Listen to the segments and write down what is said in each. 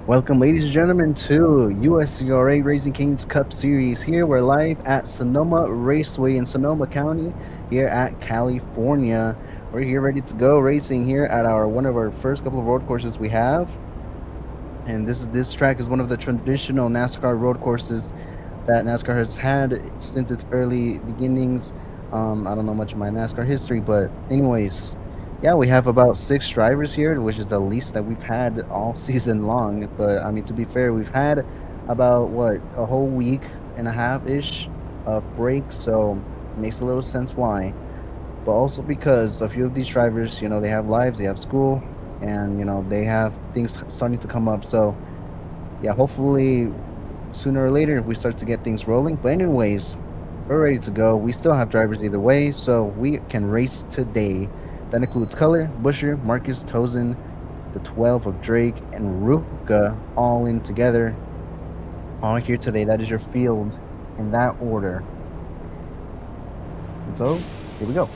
Welcome, ladies and gentlemen, to USCRA Racing Kings Cup Series. Here we're live at Sonoma Raceway in Sonoma County, here at California. We're here ready to go racing here at our one of our first couple of road courses we have. And this track is one of the traditional NASCAR road courses that NASCAR has had since its early beginnings. I don't know much of my NASCAR history, but anyways, yeah, we have about 6 drivers here, which is the least that we've had all season long. But I mean, to be fair, we've had about what a whole week and a half ish of break, so it makes a little sense why. But also because a few of these drivers, they have lives, they have school, and they have things starting to come up. So yeah, hopefully sooner or later we start to get things rolling. But anyways, we're ready to go. We still have drivers either way, so we can race today. That includes Color, Busher, Marcus, Tozen, the 12 of Drake, and Ruka all in together. All here today. That is your field in that order. And so, here we go.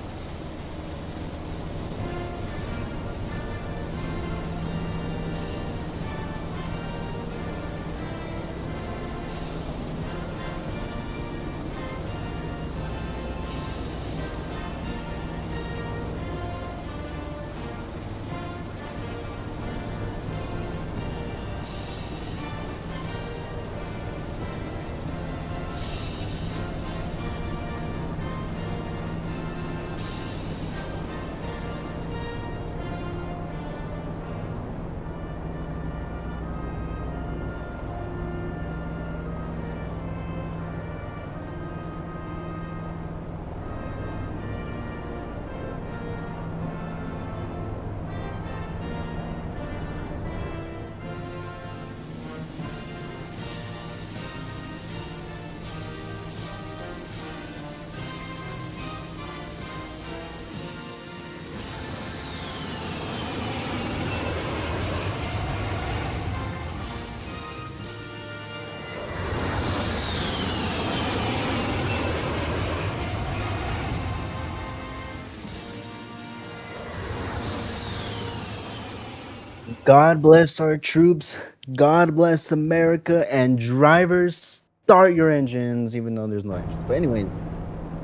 God bless our troops. God bless America. And drivers, start your engines, even though there's no engines. But anyways,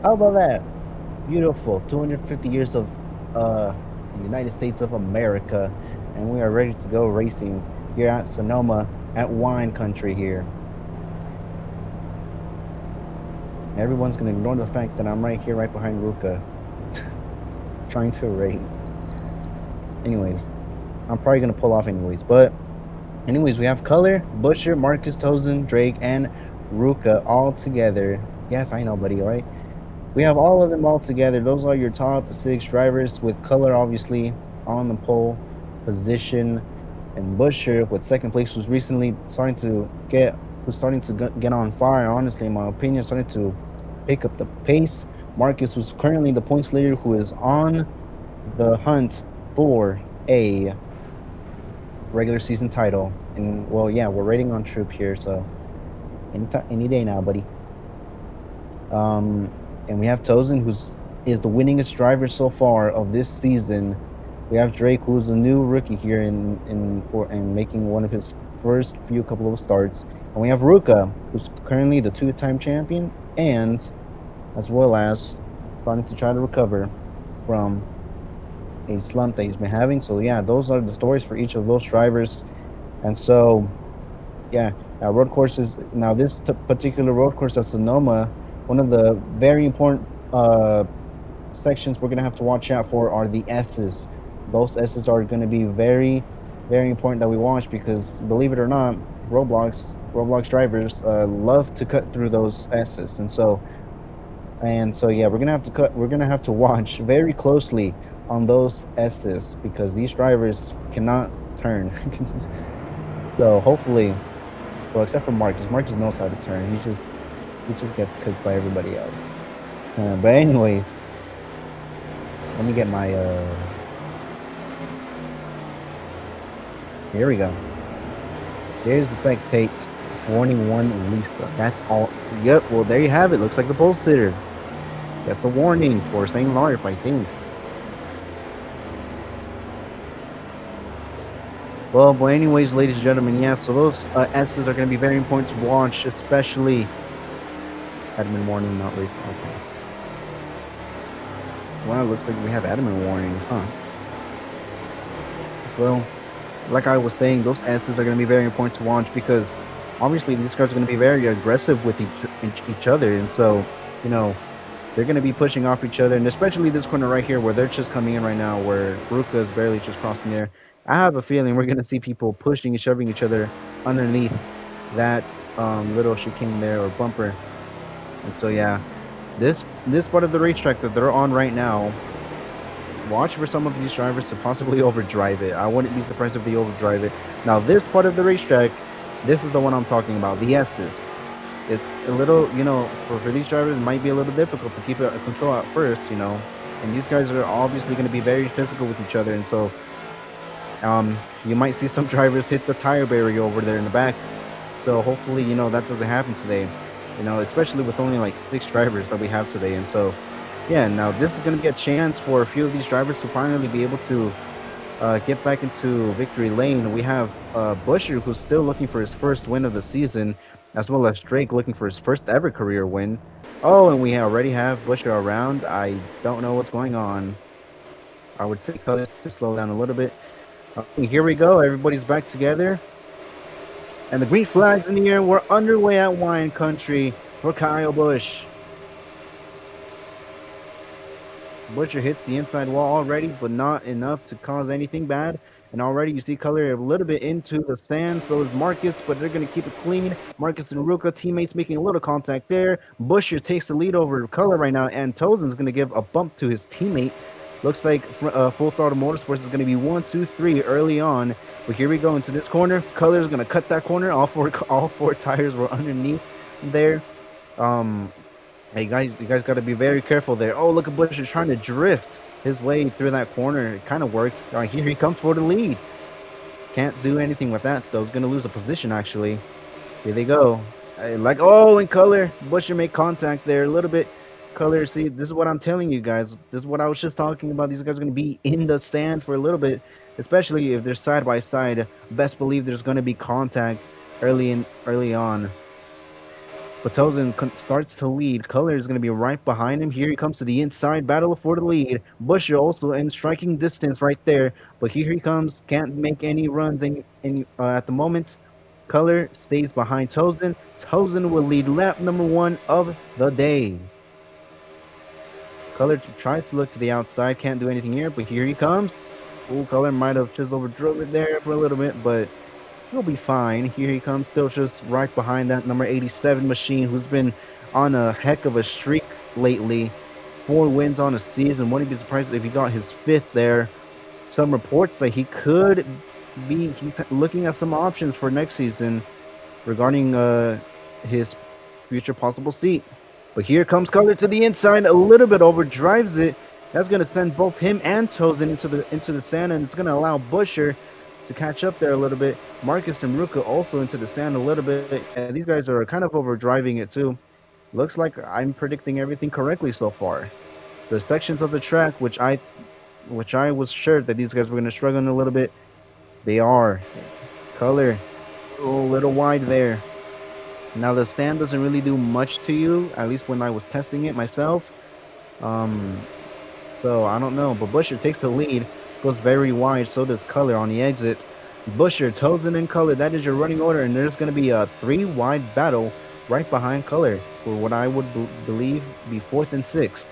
how about that? Beautiful. 250 years of the United States of America, and we are ready to go racing here at Sonoma at wine country here. Everyone's gonna ignore the fact that I'm right here, right behind Ruka, trying to race. Anyways, I'm probably gonna pull off anyways. But anyways, we have Color, Busher, Marcus, Tozen, Drake, and Ruka all together. Yes, I know, buddy. All right. We have all of them all together. Those are your top 6 drivers, with Color obviously on the pole position, and Busher with second place, who's recently starting to get on fire. Honestly, in my opinion, starting to pick up the pace. Marcus, who's currently the points leader, who is on the hunt for a regular season title. And well, yeah, we're rating on Troop here, so any day now, buddy. And we have Tozen, is the winningest driver so far of this season. We have Drake, who's a new rookie here and making one of his first few couple of starts. And we have Ruka, who's currently the 2-time champion, and as well as starting to try to recover from a slump that he's been having. So yeah, those are the stories for each of those drivers. And so yeah, road courses. Now this particular road course at Sonoma, one of the very important sections we're going to have to watch out for are the S's. Those S's are going to be very, very important that we watch, because believe it or not, Roblox drivers love to cut through those S's. And so yeah, we're going to have to watch very closely on those S's, because these drivers cannot turn. So hopefully, well, except for Marcus. Marcus knows how to turn. He just gets cooked by everybody else. But anyways, let me get my here we go. There's the spectate. Warning 1, Lisa. That's all. Yep, well, there you have it. Looks like the pole sitter. That's a warning for St. Larp, I think. Well, anyways, ladies and gentlemen, yeah, so those S's are going to be very important to watch, especially admin warning, not late. Okay. Wow, looks like we have admin warnings, huh? Well, like I was saying, those S's are going to be very important to watch because obviously these cars are going to be very aggressive with each other, and so you know they're going to be pushing off each other, and especially this corner right here where they're just coming in right now, where Ruka is barely just crossing there. I have a feeling we're going to see people pushing and shoving each other underneath that little chicane there or bumper, and so yeah, this part of the racetrack that they're on right now, watch for some of these drivers to possibly overdrive it. I wouldn't be surprised if they overdrive it. Now, this part of the racetrack, this is the one I'm talking about, the S's. It's a little, for these drivers, it might be a little difficult to keep it a control at first, and these guys are obviously going to be very physical with each other, and so you might see some drivers hit the tire barrier over there in the back. So hopefully, that doesn't happen today, especially with only like 6 drivers that we have today, and so yeah, now this is going to be a chance for a few of these drivers to finally be able to get back into victory lane. We have Busher, who's still looking for his first win of the season, as well as Drake looking for his first ever career win. Oh, and we already have Busher around. I don't know what's going on. I would say colors to slow down a little bit. Here we go. Everybody's back together. And the green flag's in the air. We're underway at Wine Country for Kyle Busch. Butcher hits the inside wall already, but not enough to cause anything bad. And already you see Color a little bit into the sand. So is Marcus, but they're going to keep it clean. Marcus and Ruka, teammates making a little contact there. Busher takes the lead over Color right now, and Tozen's going to give a bump to his teammate. Looks like Full Throttle Motorsports is going to be 1, 2, 3 early on. But here we go into this corner. Color's going to cut that corner. All four tires were underneath there. Hey guys, you guys got to be very careful there. Oh, look at Busher trying to drift his way through that corner. It kind of worked. Here he comes for the lead. Can't do anything with that though. He's gonna lose a position actually. Here they go. In Color, Busher made contact there a little bit. Color, see, this is what I'm telling you guys. This is what I was just talking about. These guys are gonna be in the sand for a little bit, especially if they're side by side. Best believe there's gonna be contact early on. But Tozen starts to lead. Color is going to be right behind him. Here he comes to the inside battle for the lead. Busher also in striking distance right there. But here he comes. Can't make any runs at the moment. Color stays behind Tozen. Tozen will lead lap number 1 of the day. Color tries to look to the outside. Can't do anything here. But here he comes. Ooh, Color might have just overdrove it there for a little bit. But he'll be fine. Here he comes, still just right behind that number 87 machine, who's been on a heck of a streak lately. 4 wins on a season. Wouldn't be surprised if he got his 5th there. Some reports that he could be, he's looking at some options for next season regarding his future possible seat. But here comes Color to the inside, a little bit overdrives it. That's going to send both him and Tozen into the sand, and it's going to allow Busher to catch up there a little bit. Marcus and Ruka also into the sand a little bit. And these guys are kind of overdriving it too. Looks like I'm predicting everything correctly so far. The sections of the track, which I was sure that these guys were going to struggle a little bit, they are. Color, a little wide there. Now the sand doesn't really do much to you, at least when I was testing it myself. So I don't know, but Busher takes the lead. Goes very wide, so does Color on the exit. Busher, Tozen, and Color, that is your running order, and there's going to be a 3-wide battle right behind Color for what I would believe be 4th and 6th.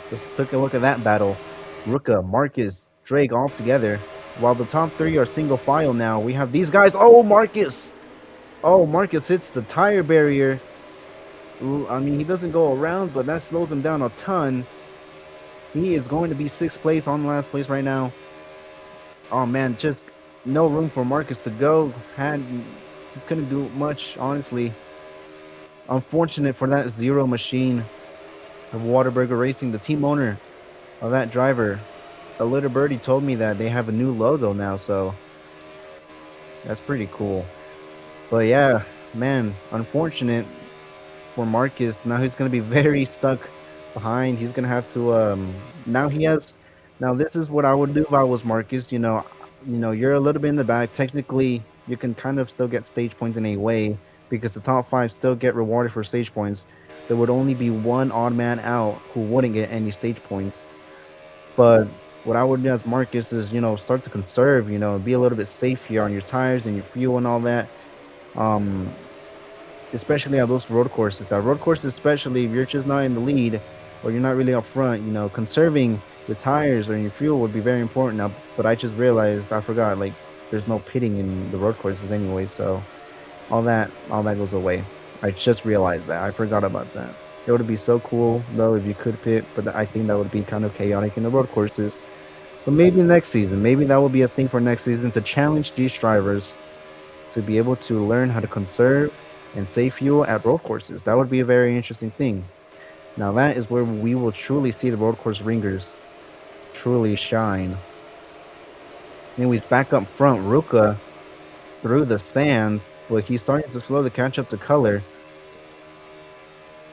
Just took a look at that battle. Ruka, Marcus, Drake all together. While the top 3 are single file now, we have these guys. Oh, Marcus! Oh, Marcus hits the tire barrier. Ooh, I mean, he doesn't go around, but that slows him down a ton. He is going to be 6th place on last place right now. Oh man, just no room for Marcus to go. Just couldn't do much, honestly. Unfortunate for that Zero machine of Whataburger Racing, the team owner of that driver. A little birdie told me that they have a new logo now, so that's pretty cool. But yeah, man, unfortunate for Marcus. Now he's going to be very stuck behind. He's gonna have to now this is what I would do if I was Marcus. you're a little bit in the back. Technically, you can kind of still get stage points in a way because the top five still get rewarded for stage points. There would only be one odd man out who wouldn't get any stage points. But what I would do as Marcus is, start to conserve, be a little bit safe here on your tires and your fuel and all that. Um, Especially on those road courses. At road courses, especially if you're just not in the lead or you're not really up front, conserving your tires or your fuel would be very important. Now, but I just realized I forgot like there's no pitting in the road courses anyway, so all that goes away. I just realized that I forgot about that. It would be so cool though if you could pit, but I think that would be kind of chaotic in the road courses. But maybe next season, maybe that will be a thing for next season to challenge these drivers to be able to learn how to conserve and save fuel at road courses. That would be a very interesting thing. Now that is where we will truly see the road course ringers truly shine. Anyways, back up front, Ruka through the stands, but he's starting to slow to catch up to Color.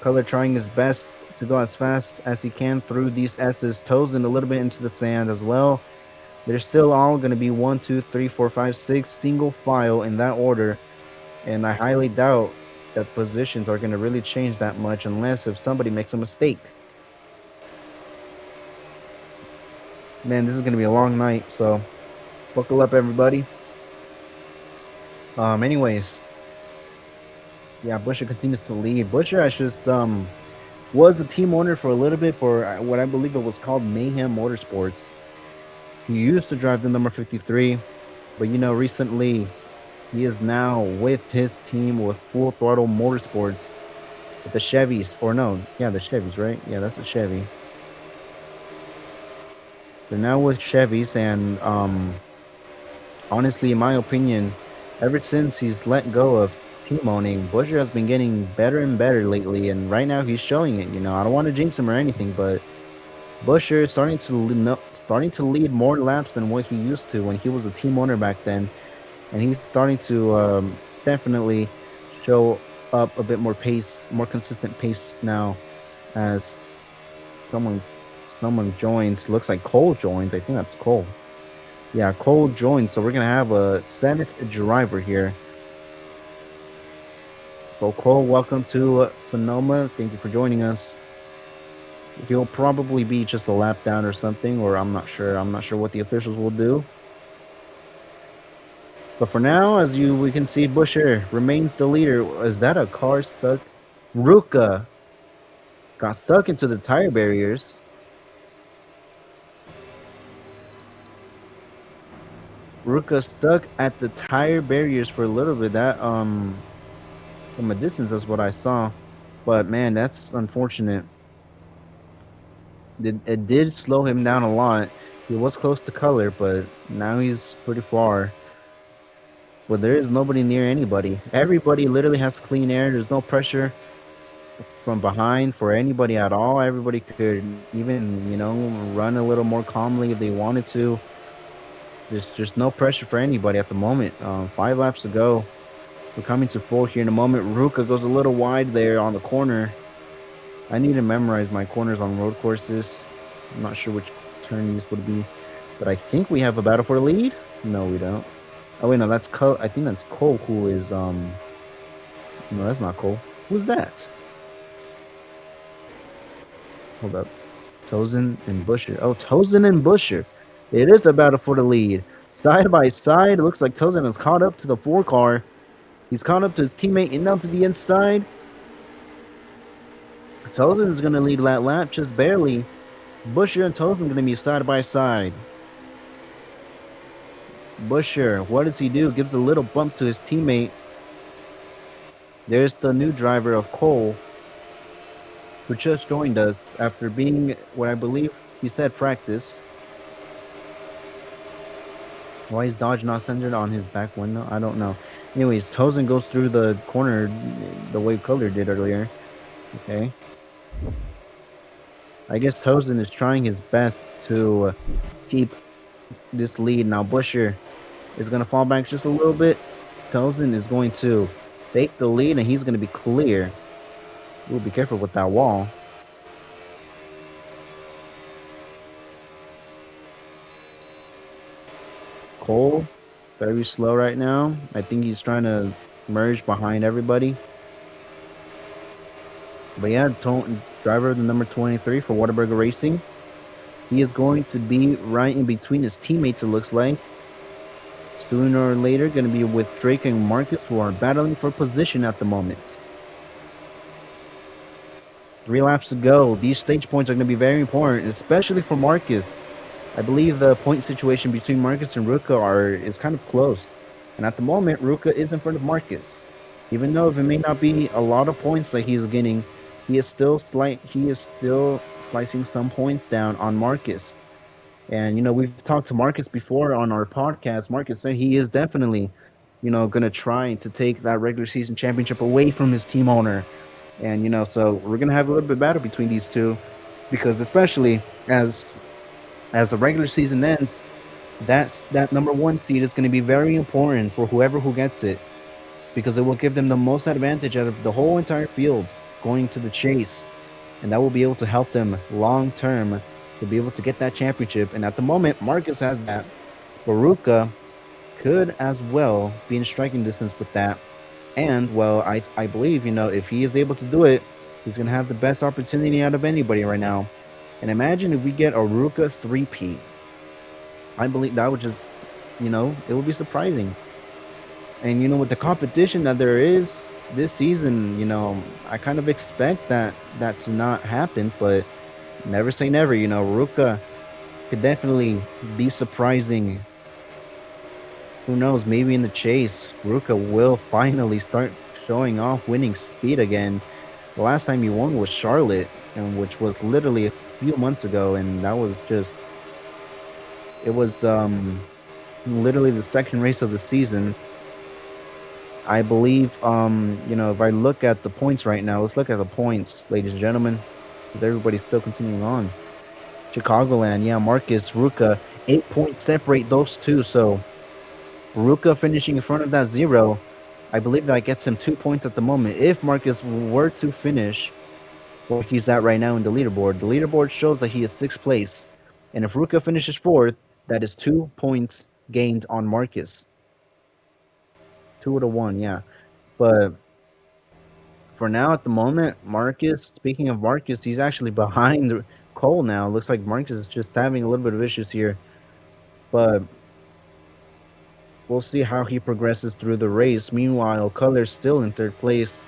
Color trying his best to go as fast as he can through these S's, toesing a little bit into the sand as well. They're still all going to be 1, 2, 3, 4, 5, 6 single file in that order. And I highly doubt that positions are going to really change that much unless if somebody makes a mistake. Man, this is going to be a long night, so buckle up, everybody. Anyways, yeah, Busher continues to lead. Busher has just was the team owner for a little bit for what I believe it was called Mayhem Motorsports. He used to drive the number 53, but recently he is now with his team with Full Throttle Motorsports with the Chevys, or no, yeah, the Chevys, right? Yeah, that's a Chevy. They're now with Chevys, and honestly, in my opinion, ever since he's let go of team owning, Busher has been getting better and better lately, and right now he's showing it. I don't want to jinx him or anything, but Busher is starting to lead more laps than what he used to when he was a team owner back then, and he's starting to definitely show up a bit more pace, more consistent pace now, as someone joins. Looks like Cole joins. I think that's Cole. Yeah, Cole joins. So we're gonna have a seventh driver here. So Cole, welcome to Sonoma. Thank you for joining us. He'll probably be just a lap down or something, or I'm not sure. I'm not sure what the officials will do. But for now, as we can see, Busher remains the leader. Is that a car stuck? Ruka got stuck into the tire barriers. Ruka stuck at the tire barriers for a little bit. That from a distance, that's what I saw. But man, that's unfortunate. It did slow him down a lot. He was close to color, but now he's pretty far. But there is nobody near anybody. Everybody literally has clean air. There's no pressure from behind for anybody at all. Everybody could even, run a little more calmly if they wanted to. There's just no pressure for anybody at the moment. 5 laps to go. We're coming to 4 here in a moment. Ruka goes a little wide there on the corner. I need to memorize my corners on road courses. I'm not sure which turn these would be, but I think we have a battle for the lead. No, we don't. Oh wait, no, that's Cole. I think that's Cole who is No, that's not Cole. Who's that? Hold up. Tozen and Busher. Oh, Tozen and Busher. It is a battle for the lead. Side by side, it looks like Tozen has caught up to the 4 car. He's caught up to his teammate and down to the inside. Tozen is going to lead that lap just barely. Busher and Tozen going to be side by side. Busher, what does he do? Gives a little bump to his teammate. There's the new driver of Cole, who just joined us after being what I believe he said practice. Why is Dodge not centered on his back window? I don't know. Anyways, Tozen goes through the corner the way Color did earlier. Okay. I guess Tozen is trying his best to keep this lead. Now Busher is going to fall back just a little bit. Tozen is going to take the lead, and he's going to be clear. Ooh, be careful with that wall. Cole, very slow right now. I think he's trying to merge behind everybody. But yeah, driver the number 23 for Whataburger Racing. He is going to be right in between his teammates, it looks like. Sooner or later, going to be with Drake and Marcus, who are battling for position at the moment. 3 laps to go. These stage points are going to be very important, especially for Marcus. I believe the point situation between Marcus and Ruka is kind of close. And at the moment, Ruka is in front of Marcus. Even though it may not be a lot of points that he's getting, he is still slicing some points down on Marcus. And we've talked to Marcus before on our podcast. Marcus said he is definitely, going to try to take that regular season championship away from his team owner. And so we're gonna have a little bit of battle between these two, because especially as the regular season ends, that number one seed is going to be very important for whoever who gets it, because it will give them the most advantage out of the whole entire field going to the chase, and that will be able to help them long term to be able to get that championship. And at the moment, Marcus has that. Baruka could as well be in striking distance with that. And, well, I believe, if he is able to do it, he's going to have the best opportunity out of anybody right now. And imagine if we get a Ruka 3P. I believe that would just, it would be surprising. And, with the competition that there is this season, I kind of expect that to not happen. But never say never. Ruka could definitely be surprising. Who knows, maybe in the chase, Ruka will finally start showing off winning speed again. The last time he won was Charlotte, and which was literally a few months ago, and that was it was literally the second race of the season. I believe, if I look at the points right now, let's look at the points, ladies and gentlemen, because everybody's still continuing on. Chicagoland, yeah, Marcus, Ruka, 8 points separate those two, so Ruka finishing in front of that 0, I believe that gets him 2 points at the moment. If Marcus were to finish where he's at right now in the leaderboard shows that he is 6th place. And if Ruka finishes 4th, that is 2 points gained on Marcus. 2-1, yeah. But for now, at the moment, Marcus, speaking of Marcus, he's actually behind Cole now. Looks like Marcus is just having a little bit of issues here. But we'll see how he progresses through the race. Meanwhile, Color's still in 3rd place.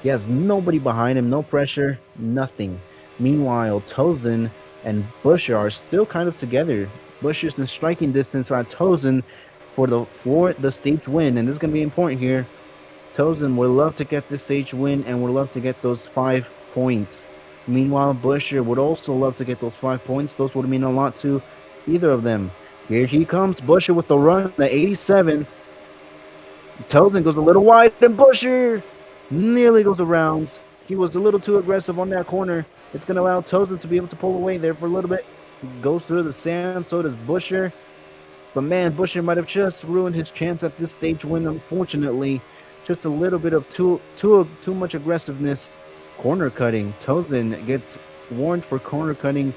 He has nobody behind him, no pressure, nothing. Meanwhile, Tozen and Busher are still kind of together. Busher's in striking distance on Tozen for the stage win, and this is going to be important here. Tozen would love to get this stage win and would love to get those 5 points. Meanwhile, Busher would also love to get those 5 points. Those would mean a lot to either of them. Here he comes, Busher with the run, the 87. Tozen goes a little wide, and Busher nearly goes around. He was a little too aggressive on that corner. It's going to allow Tozen to be able to pull away there for a little bit. He goes through the sand, so does Busher. But man, Busher might have just ruined his chance at this stage win, unfortunately. Just a little bit of too much aggressiveness. Corner cutting. Tozen gets warned for corner cutting.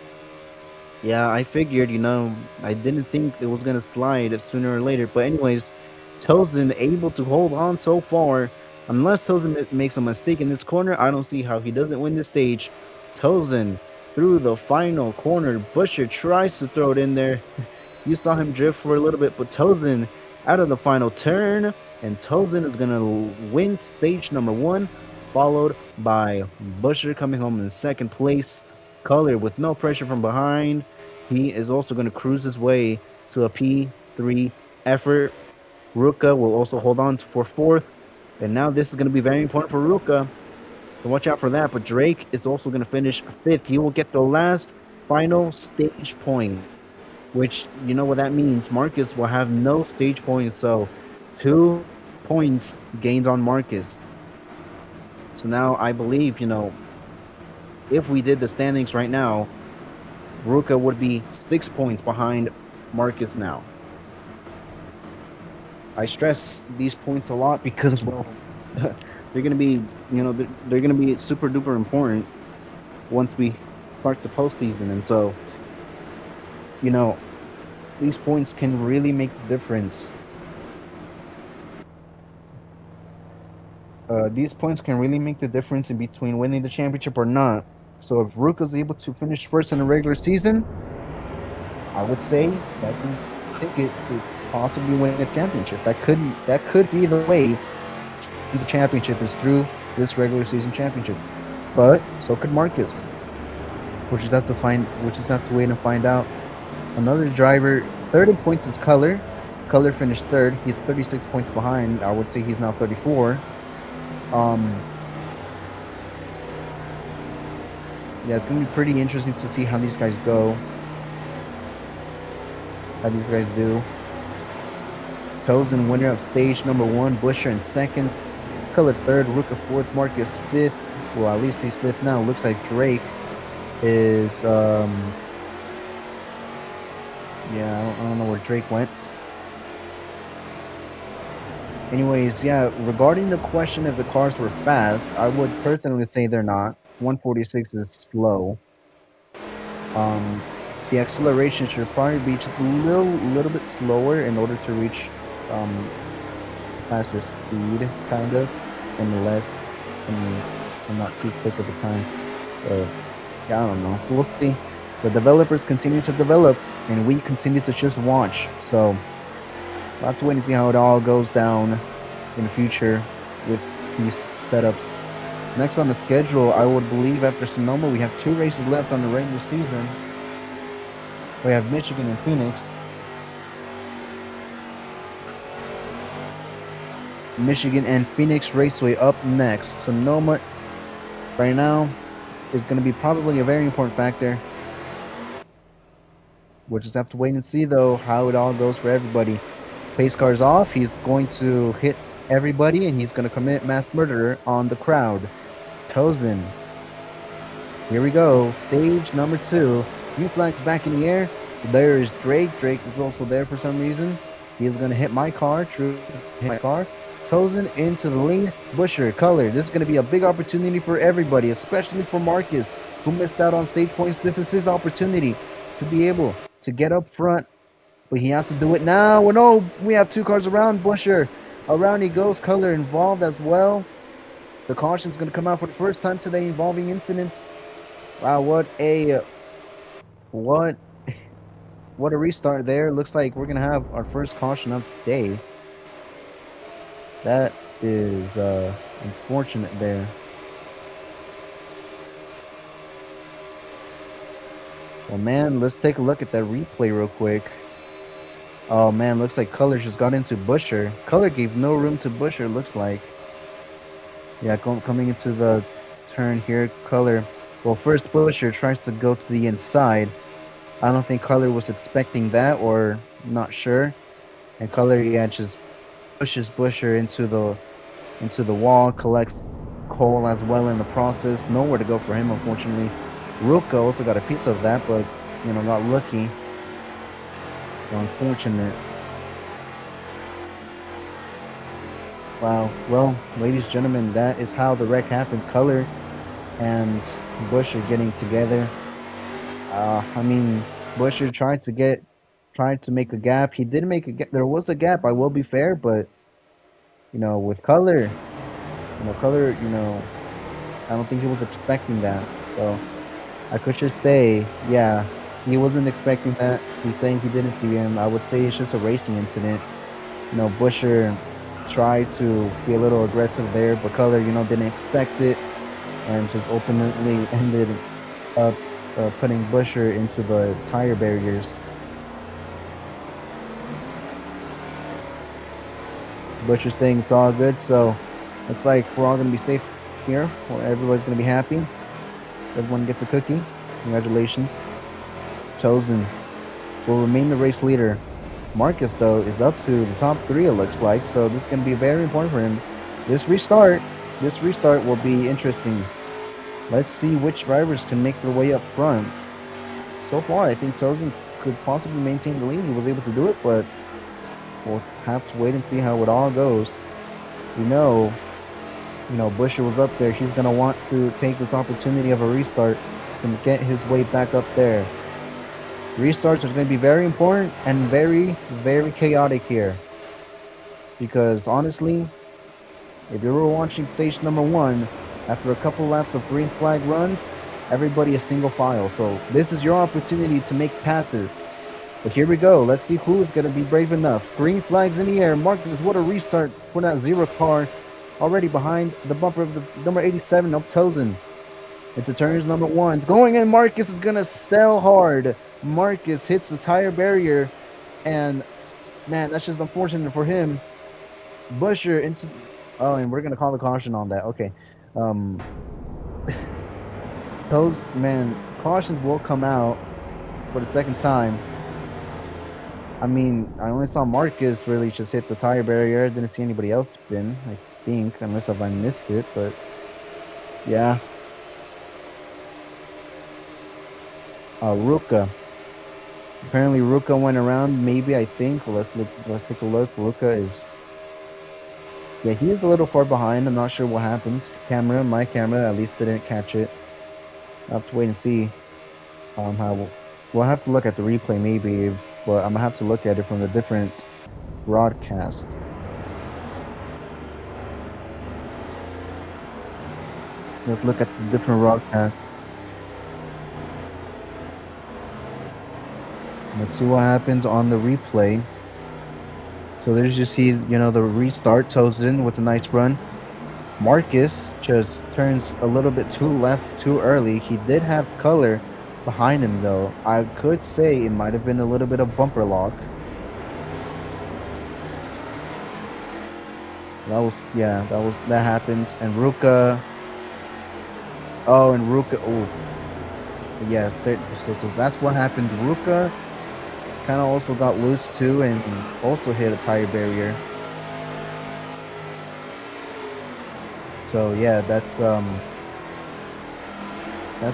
Yeah, I figured, I didn't think it was going to slide sooner or later. But anyways, Tozen able to hold on so far. Unless Tozen makes a mistake in this corner, I don't see how he doesn't win this stage. Tozen through the final corner. Busher tries to throw it in there. You saw him drift for a little bit, but Tozen out of the final turn. And Tozen is going to win stage number 1, followed by Busher coming home in 2nd place. Color with no pressure from behind. He is also going to cruise his way to a P3 effort. Ruka will also hold on for 4th. And now this is going to be very important for Ruka. So watch out for that. But Drake is also going to finish 5th. He will get the last final stage point, which, you know what that means. Marcus will have no stage points. So 2 points gained on Marcus. So now I believe, if we did the standings right now, Ruka would be 6 points behind Marcus now. I stress these points a lot because, well, they're going to be, they're going to be super duper important once we start the postseason. And so, These points can really make the difference. These points can really make the difference in between winning the championship or not. So if Rook is able to finish first in the regular season, I would say that's his ticket to possibly win a championship. That could be the way wins a championship is through this regular season championship. But so could Marcus. We'll just have to wait and find out. Another driver, third in points is Color. Color finished third. He's 36 points behind. I would say he's now 34. Um, yeah, it's gonna be pretty interesting to see how these guys go. How these guys do. Chosen winner of stage number one, Busher in second. Color third, Rook of fourth, Marcus fifth. Well, at least he's fifth now. Looks like Drake is yeah, I don't know where Drake went. Anyways, yeah, regarding the question if the cars were fast, I would personally say they're not. 146 is slow. Um, the acceleration should probably be just a little bit slower in order to reach um, faster speed, kind of, and less, and not too quick at the time. So, yeah, I don't know. We'll see. The developers continue to develop, and we continue to just watch. So, we'll have to wait and see how it all goes down in the future with these setups. Next on the schedule, I would believe after Sonoma, we have 2 races left on the regular season. We have Michigan and Phoenix. Michigan and Phoenix Raceway up next. Sonoma, right now, is going to be probably a very important factor. We'll just have to wait and see, though, how it all goes for everybody. Pace car's off. He's going to hit everybody, and he's going to commit mass murder on the crowd. Chosen. Here we go. Stage number 2. New flags back in the air. There is Drake. Drake is also there for some reason. He is going to hit my car. True. Hit my car. Chosen into the lead. Busher, Color. This is going to be a big opportunity for everybody, especially for Marcus, who missed out on stage points. This is his opportunity to be able to get up front, but he has to do it now. Oh, no, we have 2 cars around Busher. Around he goes. Color involved as well. The caution is going to come out for the first time today involving incidents. Wow, what what a restart there. Looks like we're going to have our first caution of the day. That is unfortunate there. Well, man, let's take a look at that replay real quick. Oh, man, looks like Color just got into Busher. Color gave no room to Busher, looks like. Yeah, coming into the turn here, Color. Well, first Busher tries to go to the inside. I don't think Color was expecting that, or not sure. And Color, yeah, just pushes Busher into the wall, collects coal as well in the process. Nowhere to go for him, unfortunately. Ruka also got a piece of that, but got lucky. So unfortunate. Wow. Well, ladies and gentlemen, that is how the wreck happens. Color and Bush are getting together. I mean, Busher tried to make a gap. He did make a gap. There was a gap. I will be fair, but with Color, I don't think he was expecting that. So I could just say, yeah, he wasn't expecting that. He's saying he didn't see him. I would say it's just a racing incident. Busher tried to be a little aggressive there, but Color, didn't expect it, and just ultimately ended up putting Busher into the tire barriers. Busher's saying it's all good, so looks like we're all going to be safe here. Well, everybody's going to be happy. Everyone gets a cookie. Congratulations. Chosen will remain the race leader. Marcus, though, is up to the top 3, it looks like, so this is going to be very important for him. This restart will be interesting. Let's see which drivers can make their way up front. So far, I think Chosen could possibly maintain the lead. He was able to do it, but we'll have to wait and see how it all goes. We know, Busher was up there. He's going to want to take this opportunity of a restart to get his way back up there. Restarts are going to be very important and very, very chaotic here. Because honestly, if you were watching stage number one, after a couple laps of green flag runs, everybody is single file. So this is your opportunity to make passes. But here we go. Let's see who's going to be brave enough. Green flags in the air. Marcus, what a restart for that zero car. Already behind the bumper of the number 87 of Tozen. Into turns number one. Going in, Marcus is going to sell hard. Marcus hits the tire barrier. And, man, that's just unfortunate for him. Busher into... Oh, and we're going to call the caution on that. Okay. Um, those, man, cautions will come out for the second time. I mean, I only saw Marcus really just hit the tire barrier. Didn't see anybody else spin, I think, unless if I missed it. But yeah, Ruka. Apparently, Ruka went around. Maybe I think. Well, let's look. Let's take a look. Ruka is. Yeah, he is a little far behind. I'm not sure what happens. My camera, at least didn't catch it. I'll have to wait and see. How we'll have to look at the replay maybe, but I'm gonna have to look at it from a different broadcast. Let's look at the different broadcast. Let's see what happens on the replay. So there's just see, the restart. Tozen with a nice run. Marcus just turns a little bit too left too early. He did have color behind him though. I could say it might have been a little bit of bumper lock. That happens. And Ruka. Oh, and Ruka. Oof. Yeah, so that's what happened. Ruka kind of also got loose too, and also hit a tire barrier. So yeah, that's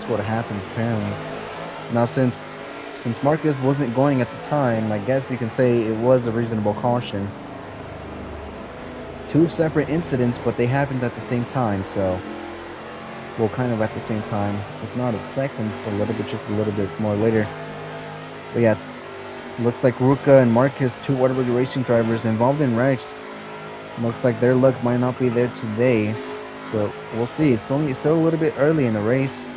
what happens apparently. Now since Marcus wasn't going at the time, I guess you can say it was a reasonable caution. Two separate incidents, but they happened at the same time, so well, kind of at the same time, if not a second, just a little bit more later. But yeah, looks like Ruka and Marcus, two Whataburger Racing drivers involved in wrecks. Looks like their luck might not be there today, but we'll see. It's still a little bit early in the race.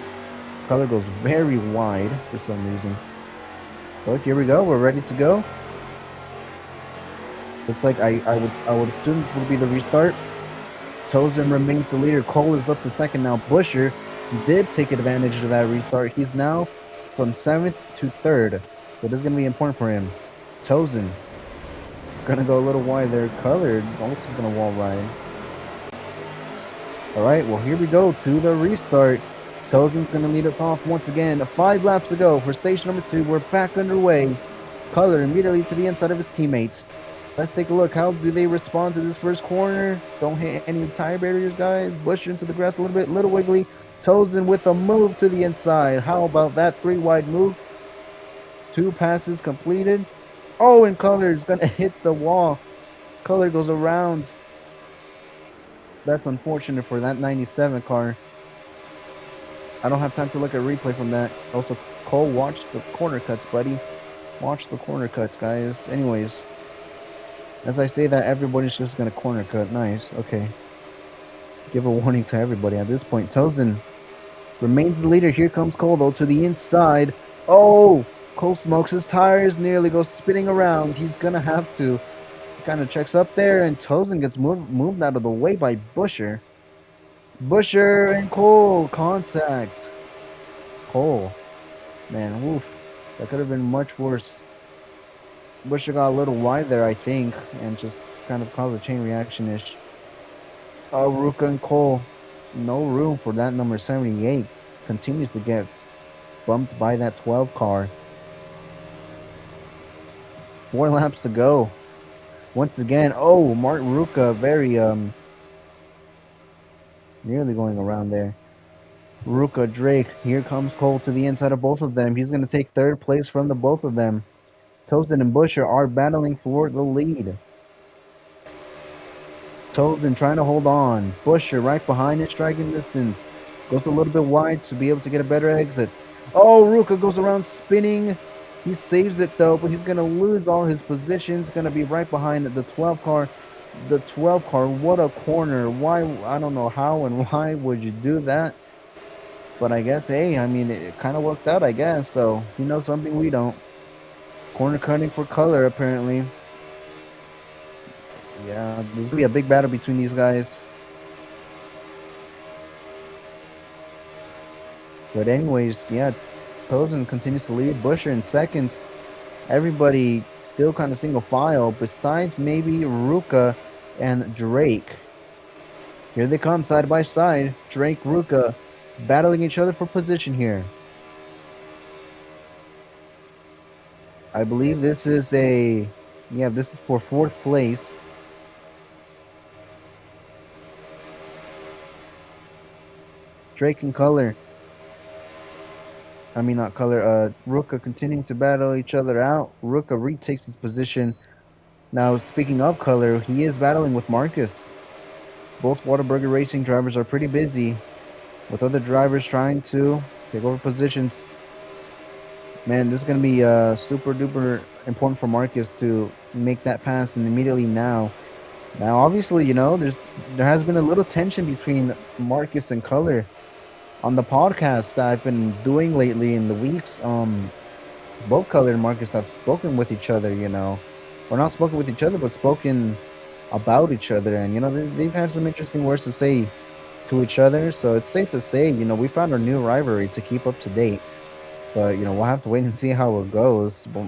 Color goes very wide for some reason. But here we go. We're ready to go. Looks like I would assume this will be the restart. Tozen remains the leader. Cole is up to second now. Busher did take advantage of that restart. He's now from 7th to 3rd. So this is going to be important for him. Tozen going to go a little wide there. Colored also is going to wall ride. All right, well, here we go to the restart. Tozen's going to lead us off once again. 5 laps to go for station number 2. We're back underway. Color immediately to the inside of his teammates. Let's take a look. How do they respond to this first corner? Don't hit any tire barriers, guys. Bush into the grass a little bit. Little wiggly. Tozen with a move to the inside. How about that 3-wide move? 2 passes completed. Oh, and Color is going to hit the wall. Color goes around. That's unfortunate for that 97 car. I don't have time to look at replay from that. Also, Cole, watch the corner cuts, buddy. Watch the corner cuts, guys. Anyways, as I say that, everybody's just going to corner cut. Nice. Okay. Give a warning to everybody at this point. Tozen remains the leader. Here comes Cole, though, to the inside. Oh! Cole smokes his tires, nearly goes spinning around. He's going to have to. He kind of checks up there, and Tozen gets moved out of the way by Busher. Busher and Cole, contact. Cole. Man, oof. That could have been much worse. Busher got a little wide there, I think, and just kind of caused a chain reaction-ish. Oh, Ruka and Cole. No room for that number 78. Continues to get bumped by that 12 car. 4 laps to go. Once again, oh, Mark Ruka, very, nearly going around there. Ruka, Drake, here comes Cole to the inside of both of them. He's going to take 3rd place from the both of them. Tozen and Busher are battling for the lead. Tozen trying to hold on. Busher right behind it, striking distance. Goes a little bit wide to be able to get a better exit. Oh, Ruka goes around spinning. He saves it though, but he's gonna lose all his positions. Gonna be right behind the 12 car. The 12 car, what a corner. Why? I don't know how and why would you do that. But I guess, hey, I mean, it kind of worked out, I guess. So he knows something we don't. Corner cutting for color, apparently. Yeah, there's gonna be a big battle between these guys. But anyways, yeah, Posen continues to lead. Busher in second. Everybody still kind of single file, besides maybe Ruka and Drake. Here they come side by side. Drake, Ruka, battling each other for position here. I believe this is yeah, this is for fourth place. Drake and Color. I mean, not Color. Ruka continuing to battle each other out. Ruka retakes his position. Now, speaking of Color, he is battling with Marcus. Both Whataburger Racing drivers are pretty busy, with other drivers trying to take over positions. Man, this is going to be super duper important for Marcus to make that pass and immediately now. Now, obviously, there has been a little tension between Marcus and Color on the podcast that I've been doing lately in the weeks. Both Color and Marcus have spoken with each other, or not spoken with each other, but spoken about each other, and they've had some interesting words to say to each other. So it's safe to say, we found our new rivalry to keep up to date. But we'll have to wait and see how it goes. But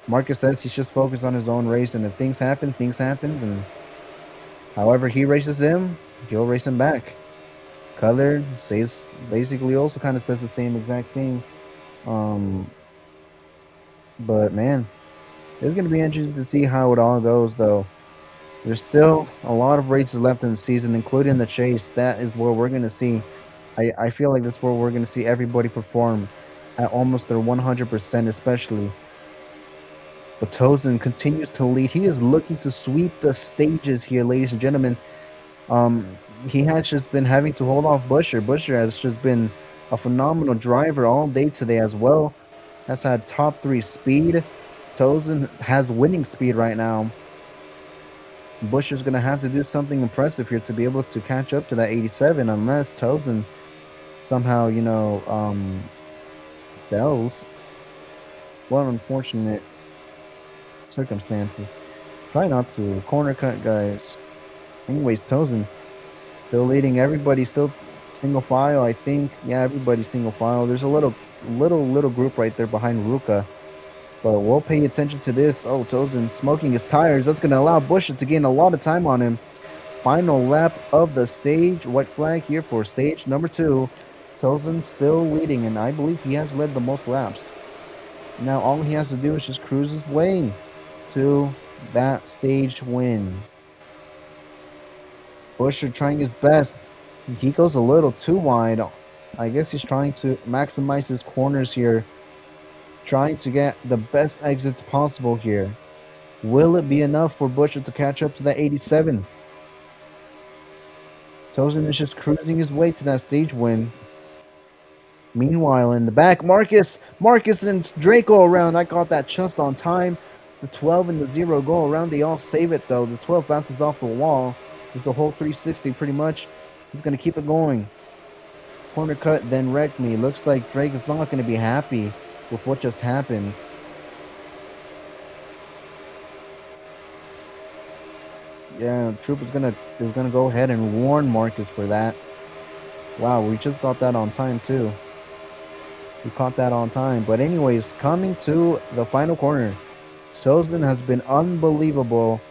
Marcus says he's just focused on his own race, and if things happen, and however he races him, he'll race him back. Color says basically also kind of says the same exact thing. Um, but man, it's gonna be interesting to see how it all goes, though. There's still a lot of races left in the season, including the chase. That is where we're gonna see. I feel like that's where we're gonna see everybody perform at almost their 100%, especially. But Tozen continues to lead. He is looking to sweep the stages here, ladies and gentlemen. Um, he has just been having to hold off Busher. Busher has just been a phenomenal driver all day today as well. Has had top 3 speed. Tozen has winning speed right now. Busher's going to have to do something impressive here to be able to catch up to that 87, unless Tozen somehow, sells. What unfortunate circumstances. Try not to. Corner cut, guys. Anyways, Tozen still leading. Everybody still single file, I think. Yeah, everybody's single file. There's a little group right there behind Ruka. But we'll pay attention to this. Oh, Tozen smoking his tires. That's going to allow Bush to gain a lot of time on him. Final lap of the stage. White flag here for stage number 2. Tozen still leading, and I believe he has led the most laps. Now all he has to do is just cruise his way to that stage win. Busher trying his best. He goes a little too wide. I guess he's trying to maximize his corners here. Trying to get the best exits possible here. Will it be enough for Busher to catch up to that 87? Tozen is just cruising his way to that stage win. Meanwhile, in the back, Marcus and Drake go around. I got that just on time. The 12 and the 0 go around. They all save it, though. The 12 bounces off the wall. It's a whole 360, pretty much. He's going to keep it going. Corner cut, then wrecked me. Looks like Drake is not going to be happy with what just happened. Yeah, Troop is gonna go ahead and warn Marcus for that. Wow, we just got that on time too. We caught that on time. But anyways, coming to the final corner. Tozen has been unbelievable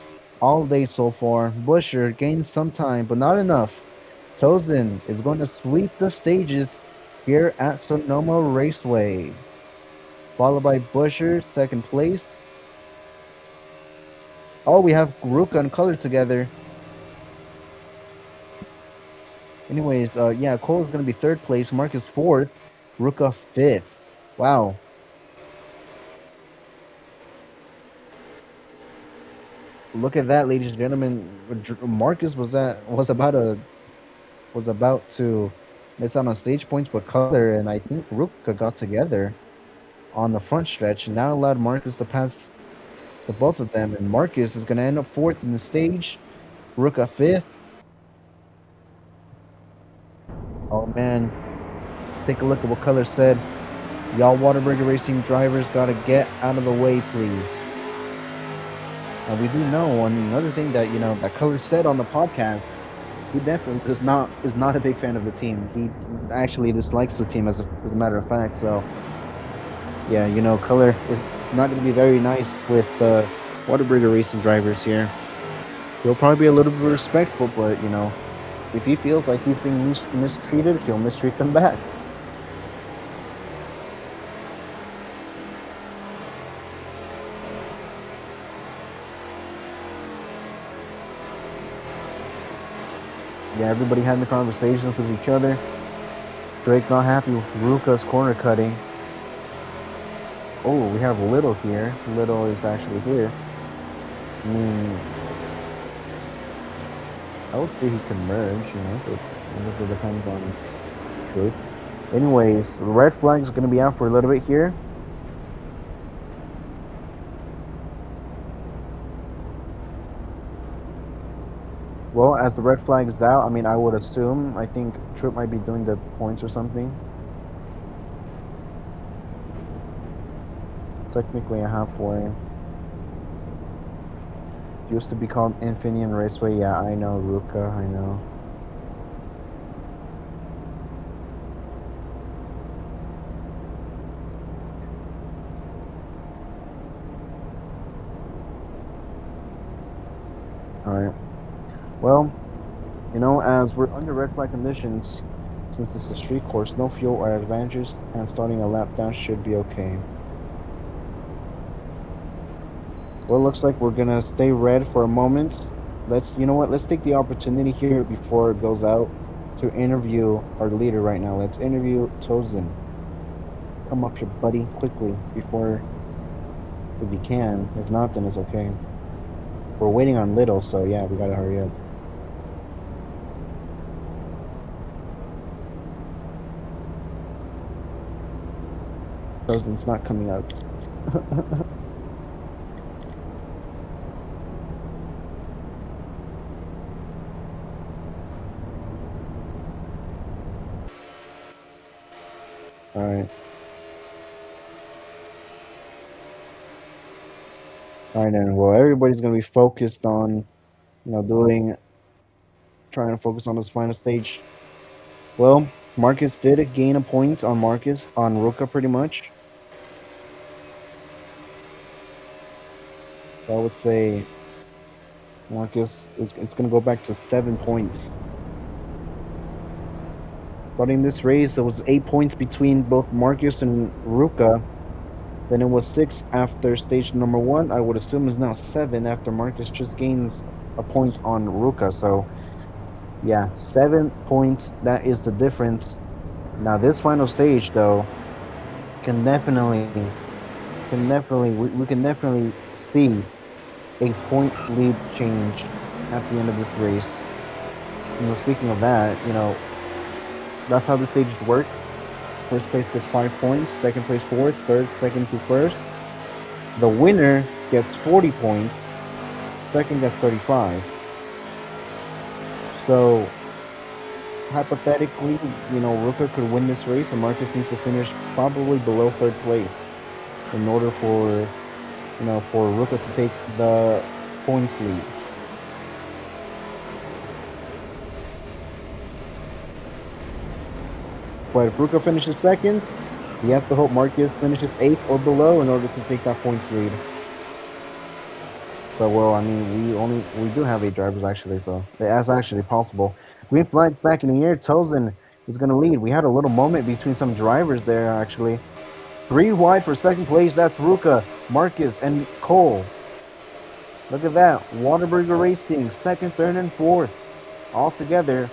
all day so far. Busher gained some time, but not enough. Tozen is going to sweep the stages here at Sonoma Raceway. Followed by Busher, second place. Oh, we have Ruka and Color together. Anyways, yeah, Cole is going to be third place. Marcus fourth. Ruka fifth. Wow. Look at that, ladies and gentlemen. Marcus was about to miss out on stage points with Color, and I think Ruka got together on the front stretch, and now allowed Marcus to pass the both of them. And Marcus is going to end up fourth in the stage. Ruka fifth. Oh man, take a look at what Color said. Y'all Waterburger Racing drivers got to get out of the way, please. And we do know another thing that that Color said on the podcast. He definitely is not a big fan of the team. He actually dislikes the team as a matter of fact. So yeah, Color is not going to be very nice with Waterburger Racing drivers here. He'll probably be a little bit respectful, but if he feels like he's being mistreated, he'll mistreat them back. Yeah, everybody having conversations with each other. Drake not happy with Ruka's corner cutting. Oh, we have Little here. Little is actually here. I would say he can merge, but I guess it depends on Drake. Anyways, the red flag is going to be out for a little bit here. Well, as the red flag is out, I mean, I would assume, I think Troop might be doing the points or something. Technically a halfway. Used to be called Infineon Raceway. Yeah, I know, Ruka, I know. Alright. Well, as we're under red flag conditions, since it's a street course, no fuel or advantages, and starting a lap down should be okay. Well, it looks like we're gonna stay red for a moment. Let's take the opportunity here before it goes out to interview our leader right now. Let's interview Tozen. Come up here, buddy, quickly, before, if you can. If not, then it's okay. We're waiting on Little, so yeah, we gotta hurry up. Tozen's not coming up. All right. All right, then. Well, everybody's gonna be focused on, trying to focus on this final stage. Well, Marcus did gain a point on Ruka, pretty much. So I would say Marcus it's gonna go back to 7 points. Starting this race, there was 8 points between both Marcus and Ruka. Then it was 6 after stage number 1. I would assume is now 7 after Marcus just gains a point on Ruka. So yeah, 7 points. That is the difference. Now this final stage, though, can definitely we can definitely see a point lead change at the end of this race. Speaking of that, that's how the stages work. First place gets 5 points, second place 4th, third, second to first. The winner gets 40 points, second gets 35. So hypothetically, Ruka could win this race, and Marcus needs to finish probably below 3rd place in order for Ruka to take the points lead. But if Ruka finishes 2nd, he has to hope Marcus finishes 8th or below in order to take that points lead. But well, I mean, we do have 8 drivers actually, so that's actually possible. Green flags back in the air. Tozen is going to lead. We had a little moment between some drivers there actually. 3 wide for 2nd place. That's Ruka, Marcus, and Cole. Look at that. Waterburger Racing, 2nd, 3rd, and 4th. All together.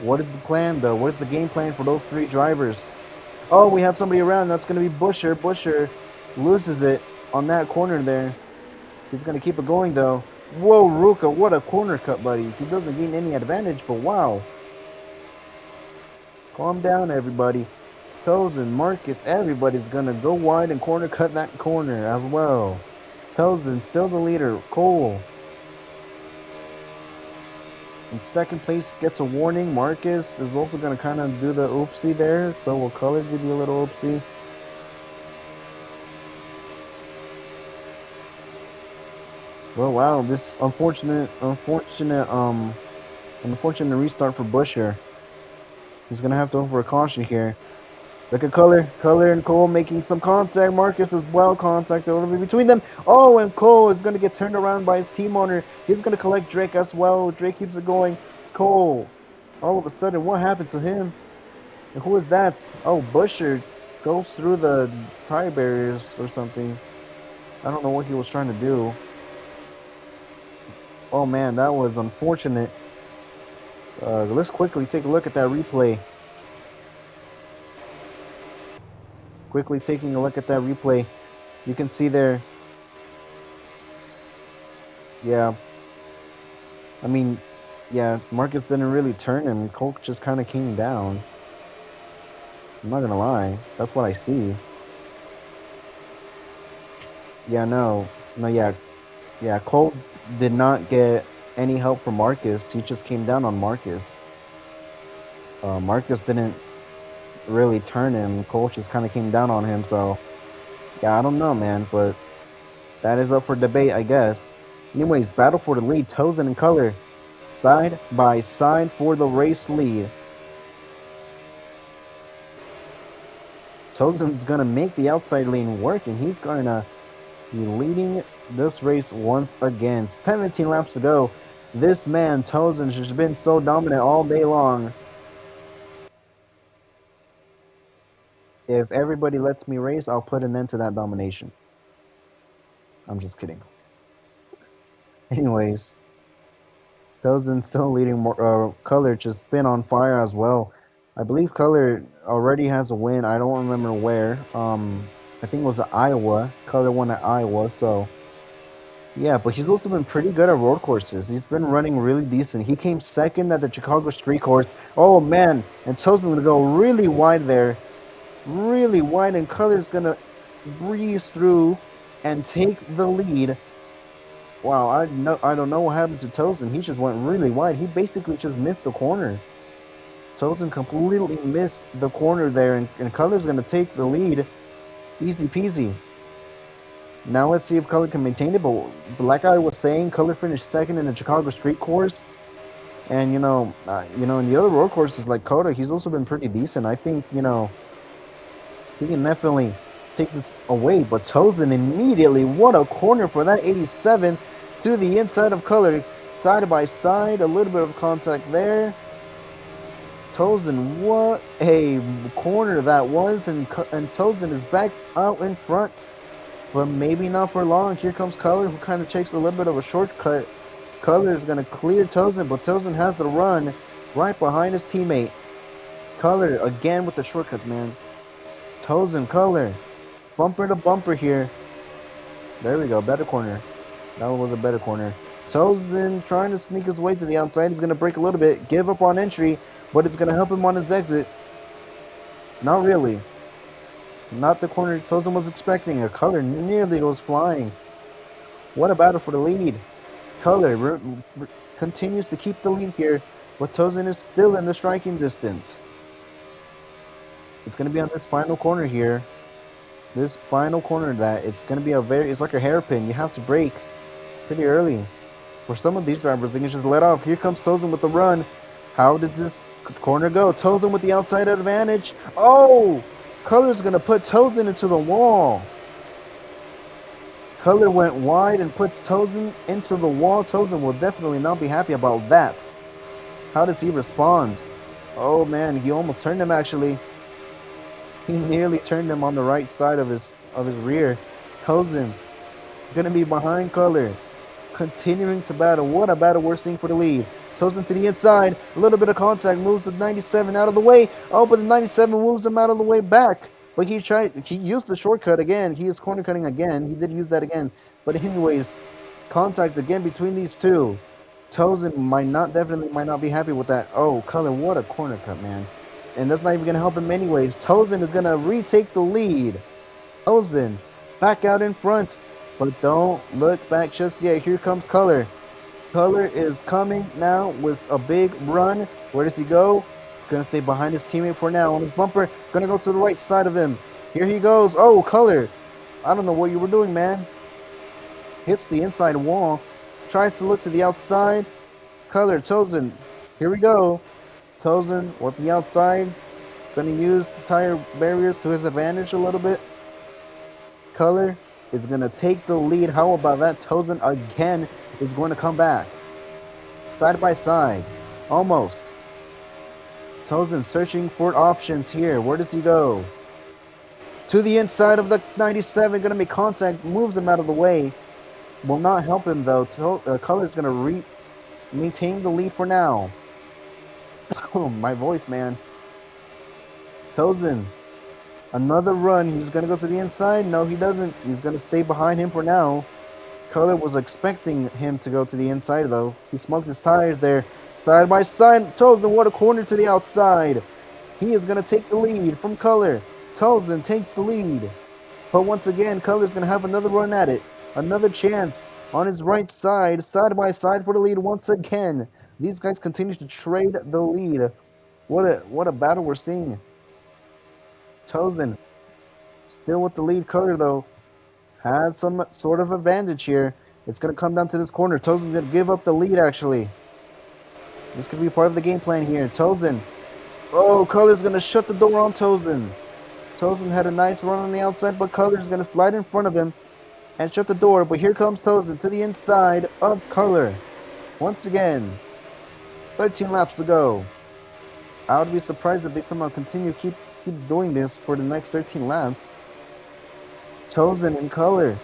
What is the plan, though? What is the game plan for those 3 drivers? Oh, we have somebody around. That's going to be Busher. Busher loses it on that corner there. He's going to keep it going, though. Whoa, Ruka, what a corner cut, buddy. He doesn't gain any advantage, but wow. Calm down, everybody. Toes and Marcus, everybody's gonna go wide and corner cut that corner as well. Tozen still the leader. Cole in second place gets a warning. Marcus is also gonna kind of do the oopsie there. So will Color give you a little oopsie? Well, wow, this unfortunate restart for Busher. He's gonna have to over a caution here. Look at Color and Cole making some contact. Marcus as well, contact a little bit between them. Oh, and Cole is gonna get turned around by his team owner. He's gonna collect Drake as well. Drake keeps it going. Cole, all of a sudden, what happened to him? And who is that? Oh, Busher goes through the tire barriers or something. I don't know what he was trying to do. Oh man, that was unfortunate. Let's quickly take a look at that replay. Quickly taking a look at that replay. You can see there. Yeah. I mean, yeah, Marcus didn't really turn him. Cole just kind of came down. I'm not gonna lie. That's what I see. Yeah, no. No, yeah. Yeah, Cole did not get any help from Marcus. He just came down on Marcus. Marcus didn't really turn him. Cole just kind of came down on him. So, yeah, I don't know, man. But that is up for debate, I guess. Anyways, battle for the lead. Tozen and Color side by side for the race lead. Tozen's going to make the outside lane work, and he's going to be leading this race once again. 17 laps to go. This man, Tozen, has been so dominant all day long. If everybody lets me race, I'll put an end to that domination. I'm just kidding. Anyways, Tozen still leading. Color just been on fire as well. I believe Color already has a win. I don't remember where. I think it was at Iowa. Color won at Iowa, so yeah. But he's also been pretty good at road courses. He's been running really decent. He came second at the Chicago Street Course. Oh man, and Tozen's gonna go really wide there, really wide, and Color's gonna breeze through and take the lead. Wow, I don't know what happened to Tozen. He just went really wide. He basically just missed the corner. Tozen completely missed the corner there, and Color's going to take the lead. Easy peasy. Now let's see if Color can maintain it. But like I was saying, Color finished second in the Chicago Street Course. And, in the other road courses like Coda, he's also been pretty decent. I think, he can definitely take this away. But Tozen immediately, what a corner for that 87 to the inside of Color. Side by side, a little bit of contact there. Tozen, what a corner that was, and Tozen is back out in front, but maybe not for long. Here comes Color, who kind of takes a little bit of a shortcut. Color is going to clear Tozen, but Tozen has the run right behind his teammate. Color again with the shortcut, man. Tozen, Color, bumper to bumper here. There we go, better corner. That one was a better corner. Tozen trying to sneak his way to the outside. He's going to break a little bit, give up on entry, but it's going to help him on his exit. Not really. Not the corner Tozen was expecting. A Color nearly goes flying. What a battle for the lead. Color continues to keep the lead here, but Tozen is still in the striking distance. It's going to be on this final corner here. This final corner that it's going to be it's like a hairpin. You have to brake pretty early. For some of these drivers, they can just let off. Here comes Tozen with the run. How did this corner go? Tozen with the outside advantage. Oh! Color's going to put Tozen into the wall. Color went wide and puts Tozen into the wall. Tozen will definitely not be happy about that. How does he respond? Oh man, he almost turned him actually. He nearly turned him on the right side of his rear. Tozen going to be behind Color. Continuing to battle. What a battle we're seeing for the lead. Tozen to the inside. A little bit of contact. Moves the 97 out of the way. Oh, but the 97 moves him out of the way back. But he used the shortcut again. He is corner cutting again. He did use that again. But anyways, contact again between these two. Tozen might not be happy with that. Oh, Color, what a corner cut, man. And that's not even going to help him anyways. Tozen is going to retake the lead. Tozen back out in front. But don't look back just yet. Here comes Color. Color is coming now with a big run. Where does he go? He's going to stay behind his teammate for now. On his bumper, going to go to the right side of him. Here he goes. Oh, Color. I don't know what you were doing, man. Hits the inside wall. Tries to look to the outside. Color, Tozen. Here we go. Tozen with the outside. Going to use the tire barriers to his advantage a little bit. Color is going to take the lead. How about that? Tozen again is going to come back. Side by side. Almost. Tozen searching for options here. Where does he go? To the inside of the 97. Going to make contact. Moves him out of the way. Will not help him though. Color is going to maintain the lead for now. Oh, my voice, man. Tozen. Another run. He's going to go to the inside. No, he doesn't. He's going to stay behind him for now. Color was expecting him to go to the inside, though. He smoked his tires there. Side by side. Tozen, what a corner to the outside. He is going to take the lead from Color. Tozen takes the lead. But once again, Color's going to have another run at it. Another chance on his right side. Side by side for the lead once again. These guys continue to trade the lead. What a battle we're seeing. Tozen still with the lead. Color, though, has some sort of advantage here. It's going to come down to this corner. Tozen's going to give up the lead, actually. This could be part of the game plan here. Tozen. Oh, Color's going to shut the door on Tozen. Tozen had a nice run on the outside, but Color's going to slide in front of him and shut the door. But here comes Tozen to the inside of Color. Once again, 13 laps to go. I would be surprised if they somehow keep doing this for the next 13 laps. Tozen and Color.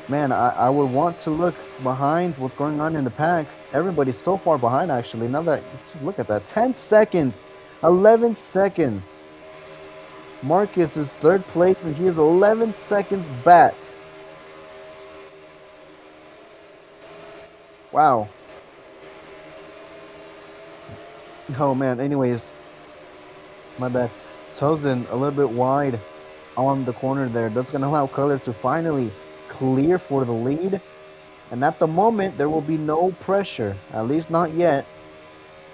Man, I would want to look behind what's going on in the pack. Everybody's so far behind, actually. Now that, look at that. 10 seconds. 11 seconds. Marcus is third place, and he is 11 seconds back. Wow. Oh, man. Anyways, my bad. Tozen a little bit wide on the corner there. That's going to allow Color to finally clear for the lead. And at the moment, there will be no pressure. At least not yet.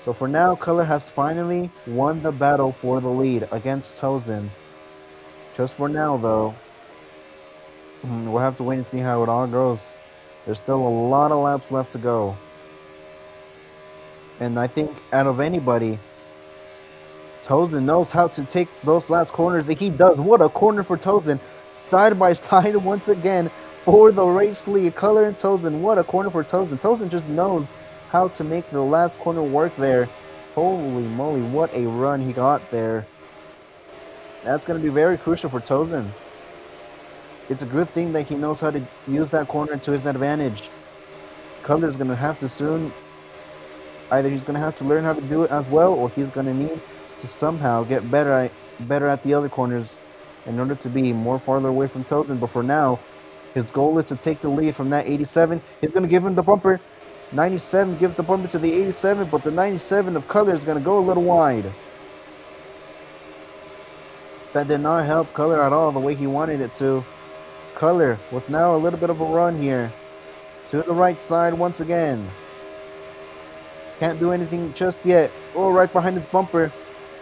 So for now, Color has finally won the battle for the lead against Tozen. Just for now, though. We'll have to wait and see how it all goes. There's still a lot of laps left to go. And I think out of anybody, Tozen knows how to take those last corners that he does. What a corner for Tozen. Side by side once again for the race lead. Color and Tozen. What a corner for Tozen. Tozen just knows how to make the last corner work there. Holy moly, what a run he got there. That's going to be very crucial for Tozen. It's a good thing that he knows how to use that corner to his advantage. Color's going to have to soon, either he's going to have to learn how to do it as well, or he's going to need to somehow get better at the other corners in order to be more farther away from Tozen. But for now, his goal is to take the lead from that 87. He's going to give him the bumper. 97 gives the bumper to the 87, but the 97 of Color is going to go a little wide. That did not help Color at all the way he wanted it to. Color with now a little bit of a run here. To the right side once again. Can't do anything just yet. Oh, right behind his bumper.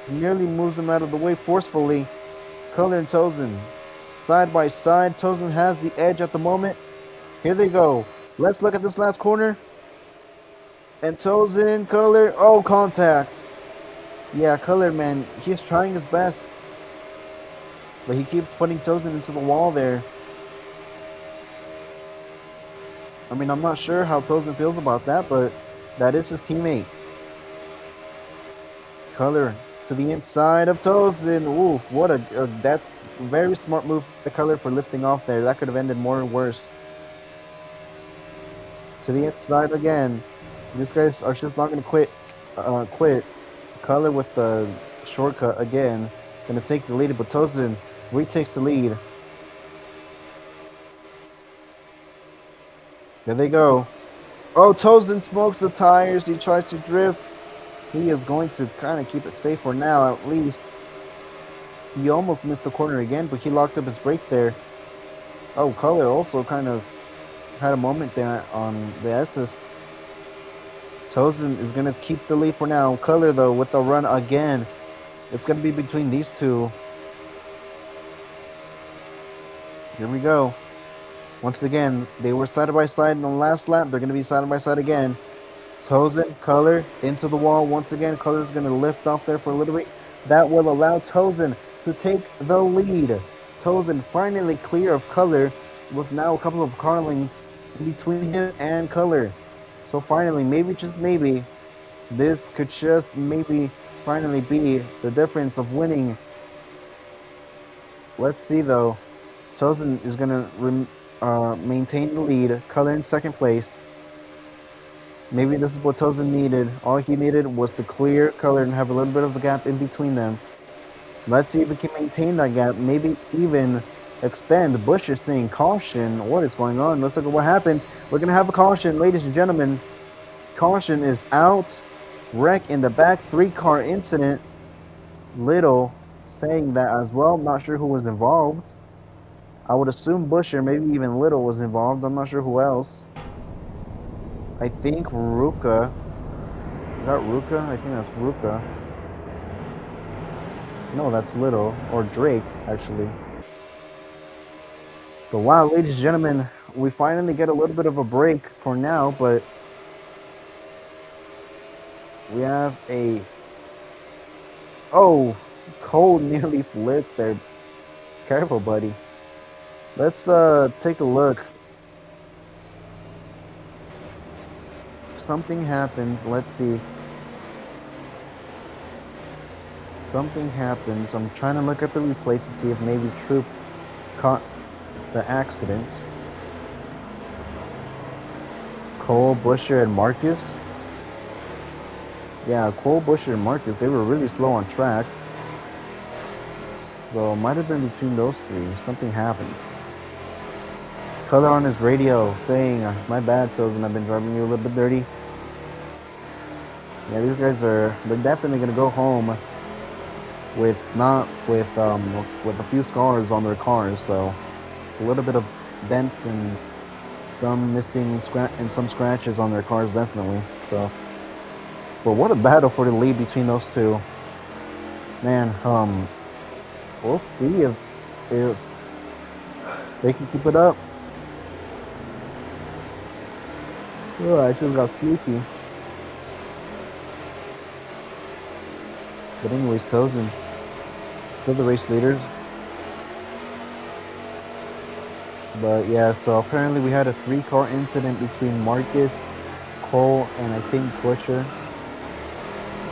Nearly moves him out of the way forcefully. Color and Tozen. Side by side. Tozen has the edge at the moment. Here they go. Let's look at this last corner. And Tozen, Color. Oh, contact. Yeah, Color, man. He's trying his best. But he keeps putting Tozen into the wall there. I mean, I'm not sure how Tozen feels about that, but that is his teammate. Color to the inside of Tozen. Ooh, what that's a very smart move by Color for lifting off there. That could have ended more and worse. To the inside again. These guys are just not going to quit. Color with the shortcut again. Going to take the lead, but Tozen retakes the lead. There they go. Oh, Tozen smokes the tires. He tries to drift. He is going to kind of keep it safe for now, at least. He almost missed the corner again, but he locked up his brakes there. Oh, Color also kind of had a moment there on the S's. Tozen is going to keep the lead for now. Color, though, with the run again. It's going to be between these two. Here we go. Once again, they were side by side in the last lap. They're going to be side by side again. Tozen, Color, into the wall. Once again, Color's going to lift off there for a little bit. That will allow Tozen to take the lead. Tozen finally clear of Color with now a couple of car lengths in between him and Color. So finally, maybe, just maybe, this could just maybe finally be the difference of winning. Let's see, though. Tozen is going to maintain the lead. Color in second place. Maybe this is what Tozen needed. All he needed was to clear Color and have a little bit of a gap in between them. Let's see if we can maintain that gap. Maybe even extend. Bush is saying caution. What is going on? Let's look at what happened. We're going to have a caution, ladies and gentlemen. Caution is out. Wreck in the back. 3-car incident. Little saying that as well. I'm not sure who was involved. I would assume Bush or maybe even Little was involved. I'm not sure who else. I think Ruka. Is that Ruka? I think that's Ruka. No, that's Little. Or Drake, actually. But wow, ladies and gentlemen, we finally get a little bit of a break for now, but we have a... Oh, Cole nearly flips there. Careful, buddy. Let's take a look. Something happened. Let's see. Something happened. So I'm trying to look at the replay to see if maybe Troop caught the accident. Cole, Busher, and Marcus. Yeah, Cole, Busher, and Marcus, they were really slow on track. So it might have been between those three. Something happened. Color on his radio saying, my bad, Tozen, I've been driving you a little bit dirty. Yeah, these guys they're definitely gonna go home with with a few scars on their cars, so a little bit of dents and some missing some scratches on their cars, definitely. So, but what a battle for the lead between those two. Man, we'll see if they can keep it up. Oh, I just got sleepy. But anyways, Tozen still the race leaders. But yeah, so apparently we had a 3-car incident between Marcus, Cole, and I think Busher.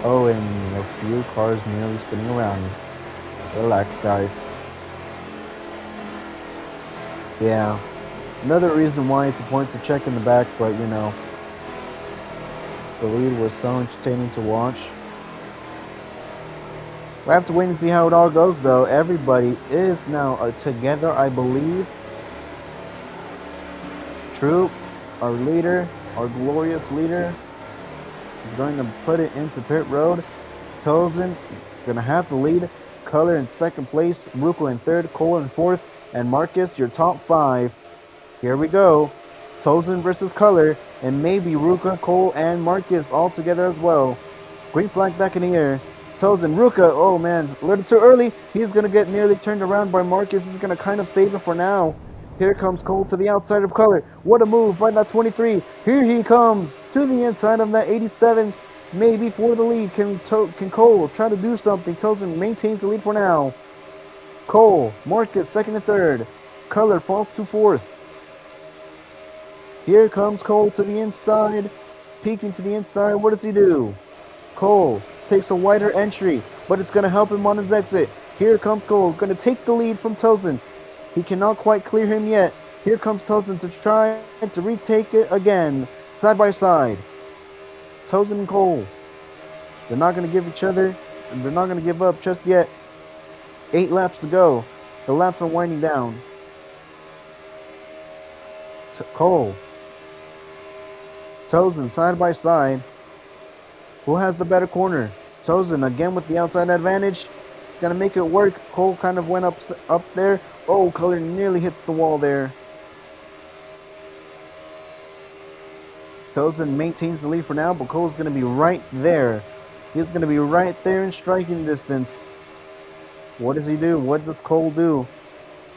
Oh, and a few cars nearly spinning around. Relax, guys. Yeah. Another reason why it's important to check in the back, but you know, the lead was so entertaining to watch. We have to wait and see how it all goes, though. Everybody is now together, I believe. Troop, our leader, our glorious leader, is going to put it into pit road. Tozen going to have the lead. Color in second place. Ruko in third. Cole in fourth. And Marcus, your top 5. Here we go. Tozen versus Color. And maybe Ruka, Cole, and Marcus all together as well. Green flag back in the air. Tozen, Ruka, oh man, a little too early. He's going to get nearly turned around by Marcus. He's going to kind of save it for now. Here comes Cole to the outside of Color. What a move by that 23. Here he comes to the inside of that 87. Maybe for the lead. Can Cole try to do something? Tozen maintains the lead for now. Cole, Marcus, second and third. Color falls to fourth. Here comes Cole to the inside. Peeking to the inside. What does he do? Cole takes a wider entry, but it's going to help him on his exit. Here comes Cole, going to take the lead from Tozen. He cannot quite clear him yet. Here comes Tozen to try to retake it again, side by side. Tozen and Cole. They're not going to give each other, and they're not going to give up just yet. 8 laps to go. The laps are winding down. Cole. Tozen side by side. Who has the better corner? Tozen again with the outside advantage. He's gonna make it work. Cole kind of went up there. Oh, Color nearly hits the wall there. Tozen maintains the lead for now, but Cole's gonna be right there. He's gonna be right there in striking distance. What does he do? What does Cole do?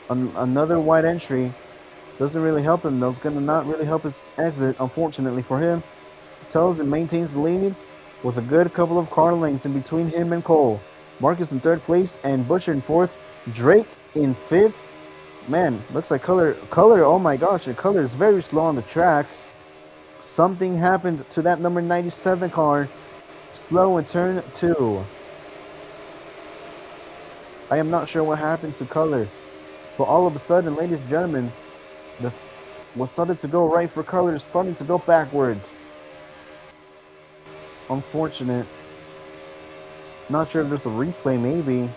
Another wide entry. Doesn't really help him. That's gonna not really help his exit, unfortunately for him. Tozen maintains the lead with a good couple of car lengths in between him and Cole. Marcus in third place and Butcher in fourth. Drake in fifth. Man, looks like Color, oh my gosh, Color is very slow on the track. Something happened to that number 97 car. Slow in turn 2. I am not sure what happened to Color, but all of a sudden, ladies and gentlemen, what started to go right for Color is starting to go backwards. Unfortunate. Not sure if there's a replay, maybe.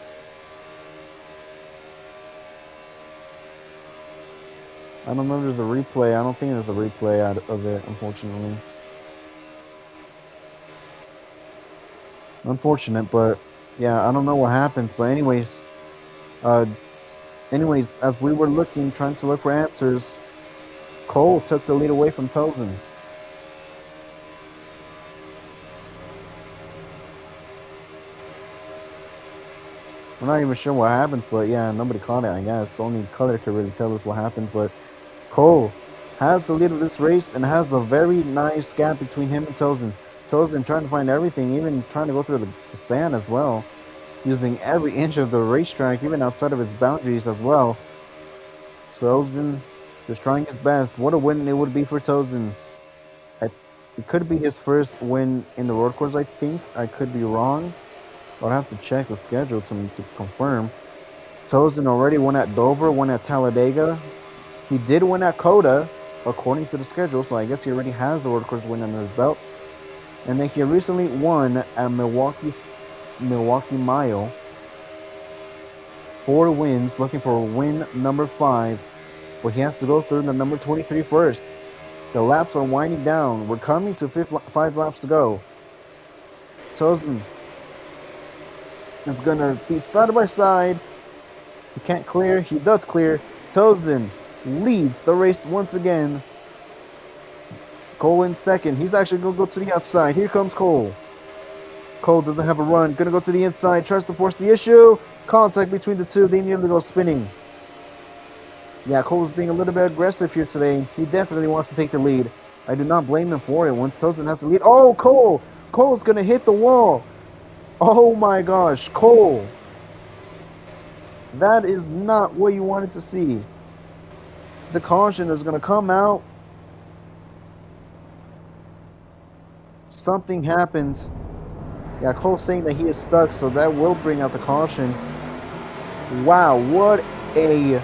I don't know if there's a replay. I don't think there's a replay out of it, unfortunately. Unfortunate, but yeah, I don't know what happened. But anyways, as we were trying to look for answers, Cole took the lead away from Tozen. We're not even sure what happened, but yeah, nobody caught it, I guess. Only Color could really tell us what happened, but Cole has the lead of this race and has a very nice gap between him and Tozen. Tozen trying to find everything, even trying to go through the sand as well, using every inch of the racetrack, even outside of its boundaries as well. Tozen just trying his best. What a win it would be for Tozen. It could be his first win in the road course, I think. I could be wrong. I'll have to check the schedule to confirm. Tozen already won at Dover, won at Talladega. He did win at Coda, according to the schedule, so I guess he already has the road course win under his belt. And then he recently won at Milwaukee Mile. 4 wins, looking for win number 5, but he has to go through the number 23 first. The laps are winding down. We're coming to 5 laps to go. Tozen is gonna be side by side. He can't clear. He does clear. Tozen leads the race once again. Cole in second. He's actually gonna go to the outside. Here comes Cole. Cole doesn't have a run. Gonna go to the inside. Tries to force the issue. Contact between the two. They nearly go spinning. Yeah, Cole's being a little bit aggressive here today. He definitely wants to take the lead. I do not blame him for it. Once Tozen has the lead. Oh, Cole! Cole's gonna hit the wall. Oh my gosh, Cole. That is not what you wanted to see. The caution is gonna come out. Something happened. Yeah, Cole's saying that he is stuck, so that will bring out the caution. Wow, what a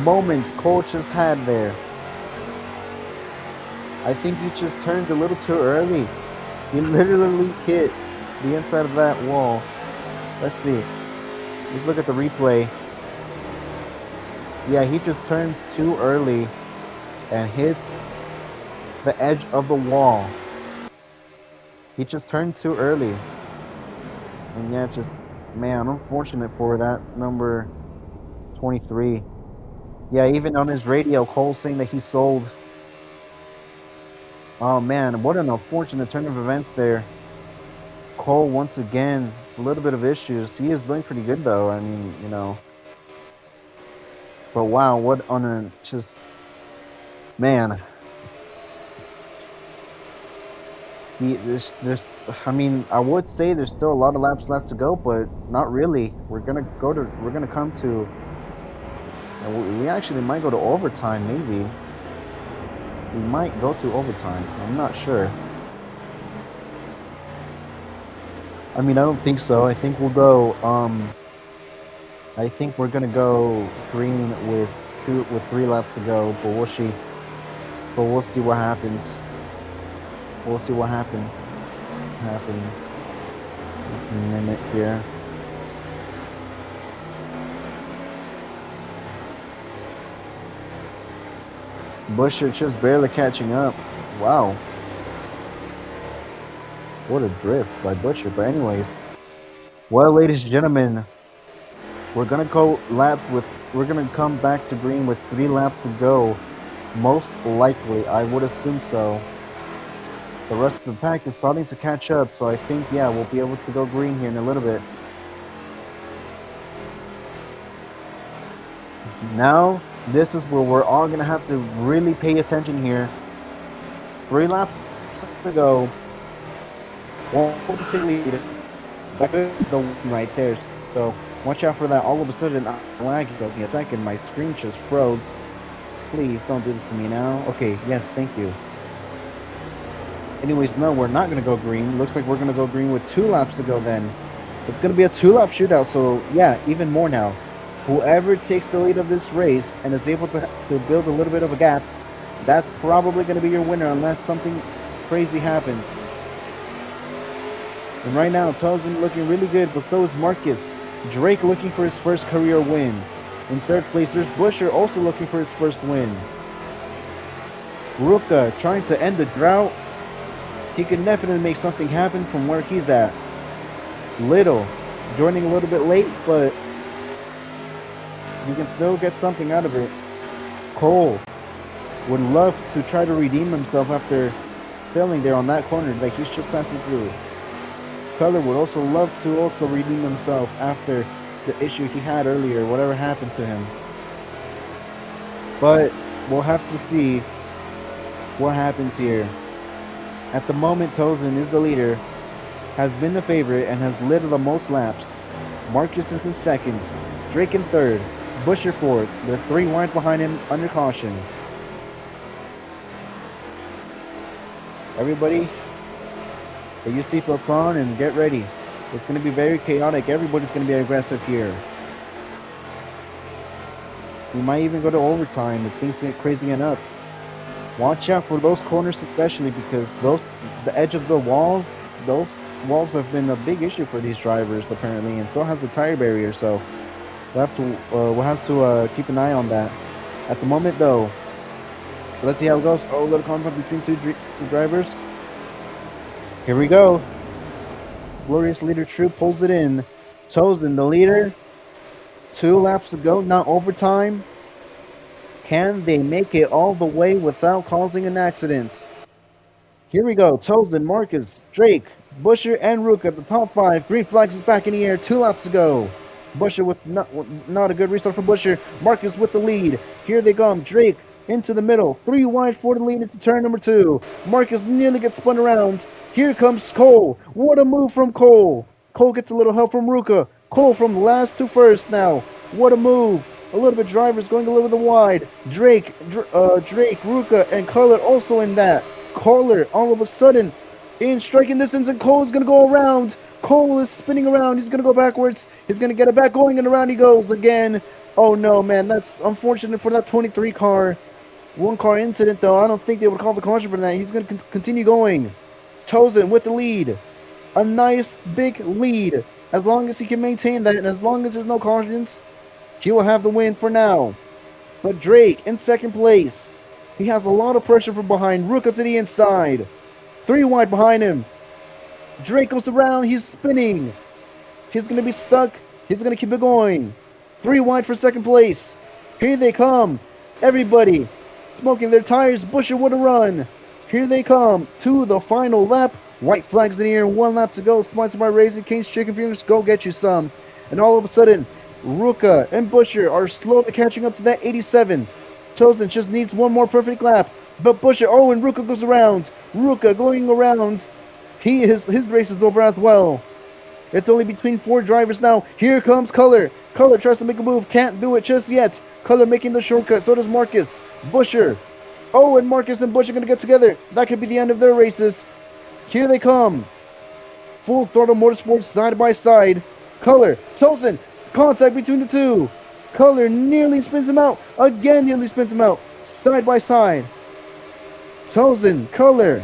moment Cole just had there. I think he just turned a little too early. He literally hit the inside of that wall. Let's see. Let's look at the replay. Yeah, he just turns too early and hits the edge of the wall. He just turned too early. And yeah, just, man, unfortunate for that number 23. Yeah, even on his radio, Cole's saying that he sold. Oh man, what an unfortunate turn of events there. Cole, once again, a little bit of issues. He is doing pretty good though, I mean, you know. But wow, what on a just, man. I mean, I would say there's still a lot of laps left to go, but not really. We're gonna come to, we actually might go to overtime, maybe. We might go to overtime. I'm not sure. I mean, I don't think so. I think we'll go, I think we're gonna go green with 3 laps to go, but we'll see. But we'll see what happens. We'll see what happens. A minute here. Busher just barely catching up. Wow. What a drift by Butcher. But anyways, well, ladies and gentlemen, we're gonna go laps with. We're gonna come back to green with 3 laps to go. Most likely, I would assume so. The rest of the pack is starting to catch up, so I think, yeah, we'll be able to go green here in a little bit. Now, this is where we're all gonna have to really pay attention here. 3 laps to go. One to lead. That could be the one right there. So watch out for that. All of a sudden, I'm lagging. Give me a second. My screen just froze. Please don't do this to me now. Okay, yes, thank you. Anyways, no, we're not gonna go green. Looks like we're gonna go green with 2 laps to go then. It's gonna be a 2-lap shootout, so yeah, even more now. Whoever takes the lead of this race and is able to build a little bit of a gap, that's probably gonna be your winner unless something crazy happens. And right now, Tozen looking really good, but so is Marcus. Drake looking for his first career win. In third place, there's Busher also looking for his first win. Ruka trying to end the drought. He can definitely make something happen from where he's at. Little joining a little bit late, but you can still get something out of it. Cole would love to try to redeem himself after sailing there on that corner that he's just passing through. Color would also love to also redeem himself after the issue he had earlier, whatever happened to him. But we'll have to see what happens here. At the moment, Tozen is the leader, has been the favorite, and has led the most laps. Marcus is in second, Drake in third, Busher fourth. They're 3 wide behind him under caution. Everybody, get your seatbelts on and get ready. It's going to be very chaotic. Everybody's going to be aggressive here. We might even go to overtime if things get crazy enough. Watch out for those corners especially, because the edge of the walls, those walls have been a big issue for these drivers apparently, and so has the tire barrier. So we'll have to keep an eye on that. At the moment though, let's see how it goes. Oh, a little contact between two drivers. Here we go. Glorious leader True pulls it in. Tozen, the leader. 2 laps to go, not overtime. Can they make it all the way without causing an accident? Here we go. Tozen, Marcus, Drake, Busher, and Rook at the top 5. Green flags is back in the air. 2 laps to go. Busher with not a good restart for Busher. Marcus with the lead. Here they come. Drake into the middle. 3 wide for the lead into turn number 2. Marcus nearly gets spun around. Here comes Cole. What a move from Cole. Cole gets a little help from Ruka. Cole from last to first now. What a move. A little bit drivers going a little bit wide. Drake, Ruka, and Color also in that. Color all of a sudden in striking distance, and Cole is going to go around. Cole is spinning around. He's going to go backwards. He's going to get it back going, and around he goes again. Oh no, man. That's unfortunate for that 23 car. 1 car incident, though. I don't think they would call the caution for that. He's going to continue going. Tozen with the lead. A nice big lead. As long as he can maintain that, and as long as there's no cautions, he will have the win for now. But Drake in second place. He has a lot of pressure from behind. Ruka to the inside. 3 wide behind him. Drake goes around. He's spinning. He's going to be stuck. He's going to keep it going. 3 wide for second place. Here they come. Everybody smoking their tires. Busher with a run. Here they come to the final lap. White flags in the air. 1 lap to go. Sponsored by Raising Cane's Chicken Fingers. Go get you some. And all of a sudden, Ruka and Busher are slowly catching up to that 87. Tozen just needs 1 more perfect lap. But Busher, oh, and Ruka goes around. Ruka going around. His race is over as well. It's only between 4 drivers now. Here comes Color. Color tries to make a move. Can't do it just yet. Color making the shortcut. So does Marcus. Busher. Oh, and Marcus and Busher are going to get together. That could be the end of their races. Here they come. Full throttle motorsports side by side. Color. Tozen. Contact between the 2. Color nearly spins him out. Again nearly spins him out. Side by side. Tozen. Color.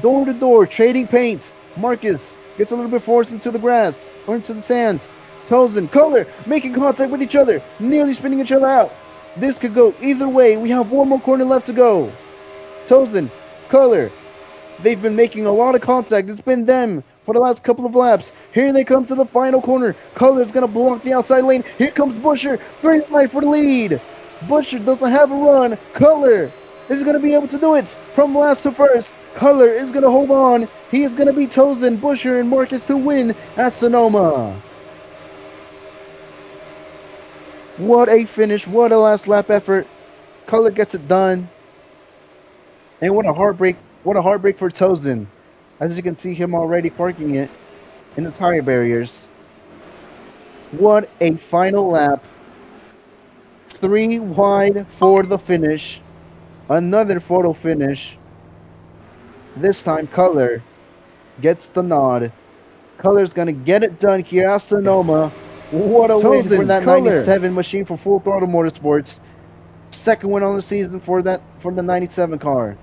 Door to door. Trading paint. Marcus gets a little bit forced into the grass. Or into the sands. Tozen. Color. Making contact with each other. Nearly spinning each other out. This could go either way. We have 1 more corner left to go. Tozen. Color. They've been making a lot of contact. It's been them for the last couple of laps. Here they come to the final corner. Color's going to block the outside lane. Here comes Busher. Straight line for the lead. Busher doesn't have a run. Color is going to be able to do it from last to first. Color is going to hold on. He is going to be Tozen, Busher, and Marcus to win at Sonoma. What a finish. What a last lap effort. Color gets it done. And what a heartbreak. What a heartbreak for Tozen. As you can see him already parking it in the tire barriers. What a final lap. 3 wide for the finish. Another photo finish. This time Color gets the nod. Color's going to get it done here at Sonoma. What a win for that 97 machine for Full Throttle Motorsports. Second win on the season for the 97 car.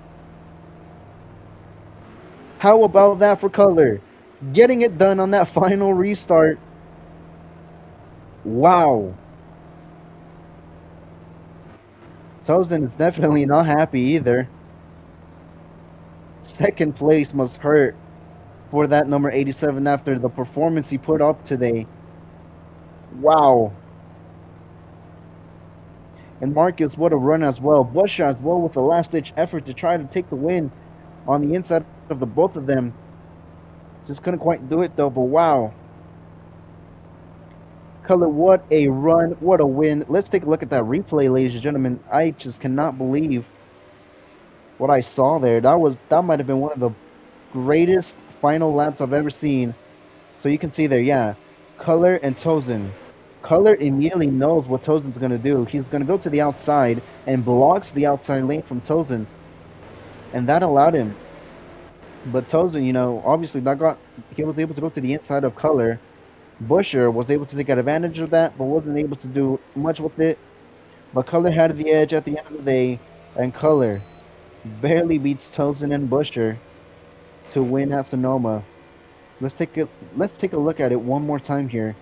How about that for Color? Getting it done on that final restart. Wow. Tozen is definitely not happy either. Second place must hurt for that number 87 after the performance he put up today. Wow. And Marcus, what a run as well. Bush as well with a last-ditch effort to try to take the win on the inside of the both of them. Just couldn't quite do it though, but wow. Color, what a run, what a win. Let's take a look at that replay, ladies and gentlemen. I just cannot believe what I saw there. That might have been one of the greatest final laps I've ever seen. So you can see there, yeah, Color and Tozen. Color immediately knows what Tozen's going to do. He's going to go to the outside and blocks the outside lane from Tozen. And that allowed him. But Tozen, obviously he was able to go to the inside of Color. Busher was able to take advantage of that, but wasn't able to do much with it. But Color had the edge at the end of the day, and Color barely beats Tozen and Busher to win at Sonoma. Let's take a look at it one more time here.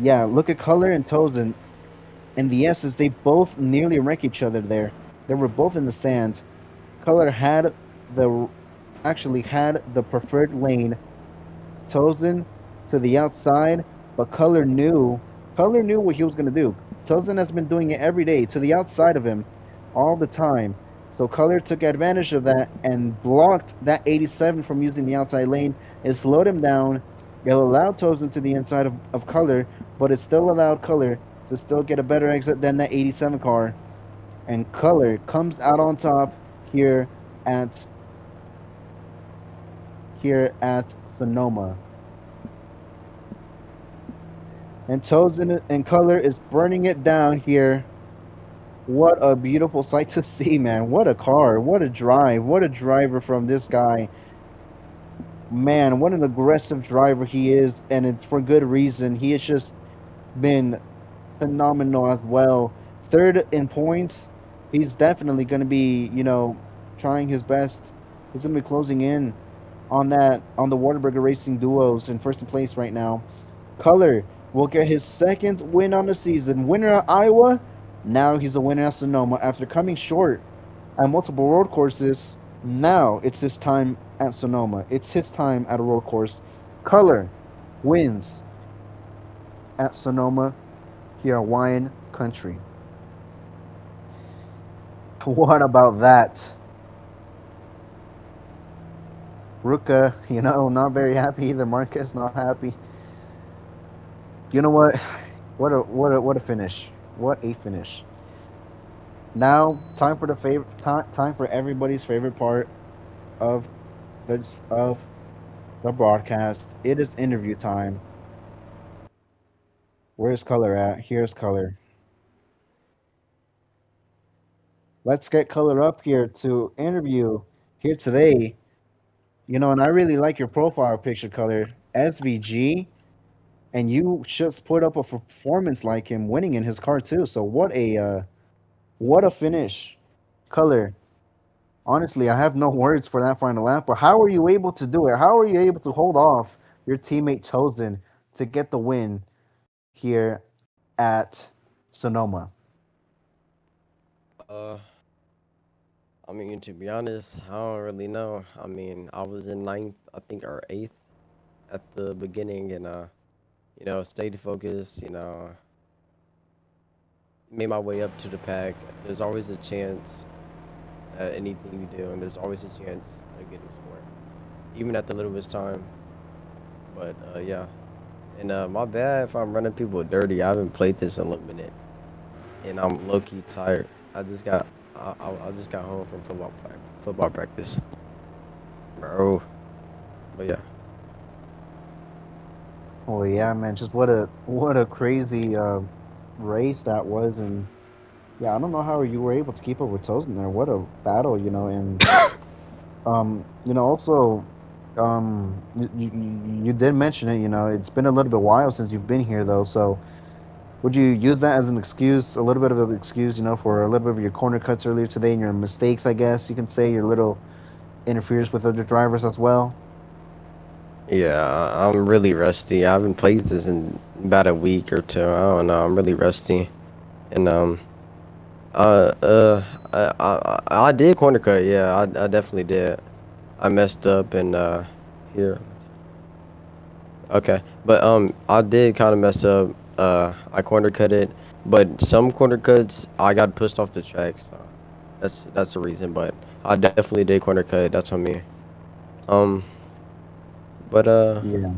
Yeah, look at Color and Tozen. And the S's, they both nearly wreck each other there. They were both in the sand. Color actually had the preferred lane. Tozen to the outside, but Color knew what he was going to do. Tozen has been doing it every day to the outside of him all the time. So Color took advantage of that and blocked that 87 from using the outside lane. It slowed him down. It allowed Tozen to the inside of Color, but it still allowed Color to still get a better exit than that 87 car. And Color comes out on top here at Sonoma. And Tozen and Color is burning it down here. What a beautiful sight to see, man. What a car. What a drive. What a driver from this guy. Man, what an aggressive driver he is, and it's for good reason. He has just been phenomenal as well. Third in points. He's definitely going to be, trying his best. He's going to be closing in on the Whataburger Racing duos in first place right now. Color will get his second win on the season. Winner at Iowa. Now he's a winner at Sonoma after coming short at multiple road courses. Now it's his time at Sonoma. It's his time at a road course. Color wins at Sonoma, here at Wine Country. What about that? Ruka, not very happy either. Marquez not happy. You know what? What a finish. What a finish. Now, time for time for everybody's favorite part of the broadcast. It is interview time. Where's Color at? Here's Color. Let's get Color up here to interview here today. And I really like your profile picture, Color. SVG, and you just put up a performance like him, winning in his car too. So what a finish, Color. Honestly, I have no words for that final lap. But how are you able to do it? How are you able to hold off your teammate Tozen to get the win here at Sonoma? Uh, I mean, to be honest, I don't really know. I mean, I was in ninth, I think, or eighth at the beginning, and stayed focused. Made my way up to the pack. There's always a chance at anything you do, and there's always a chance of getting somewhere, even at the littlest time. But yeah, and my bad if I'm running people dirty. I haven't played this in a minute, and I'm low key tired. I just got home from football practice, bro. But yeah. Oh yeah, man, just what a crazy race that was, and yeah, I don't know how you were able to keep up with Toes in there. What a battle, and also, you did mention it. It's been a little bit while since you've been here, though. So, would you use that as an excuse, a little bit of an excuse, for a little bit of your corner cuts earlier today and your mistakes? I guess you can say your little interferes with other drivers as well. Yeah, I'm really rusty. I haven't played this in about a week or two. I don't know. I'm really rusty, and uh, uh, I did corner cut. Yeah, I definitely did. I messed up and here. Okay, but I did kind of mess up. I corner cut it, but some corner cuts I got pushed off the track, so that's the reason. But I definitely did corner cut. That's on me. Um, but Yeah.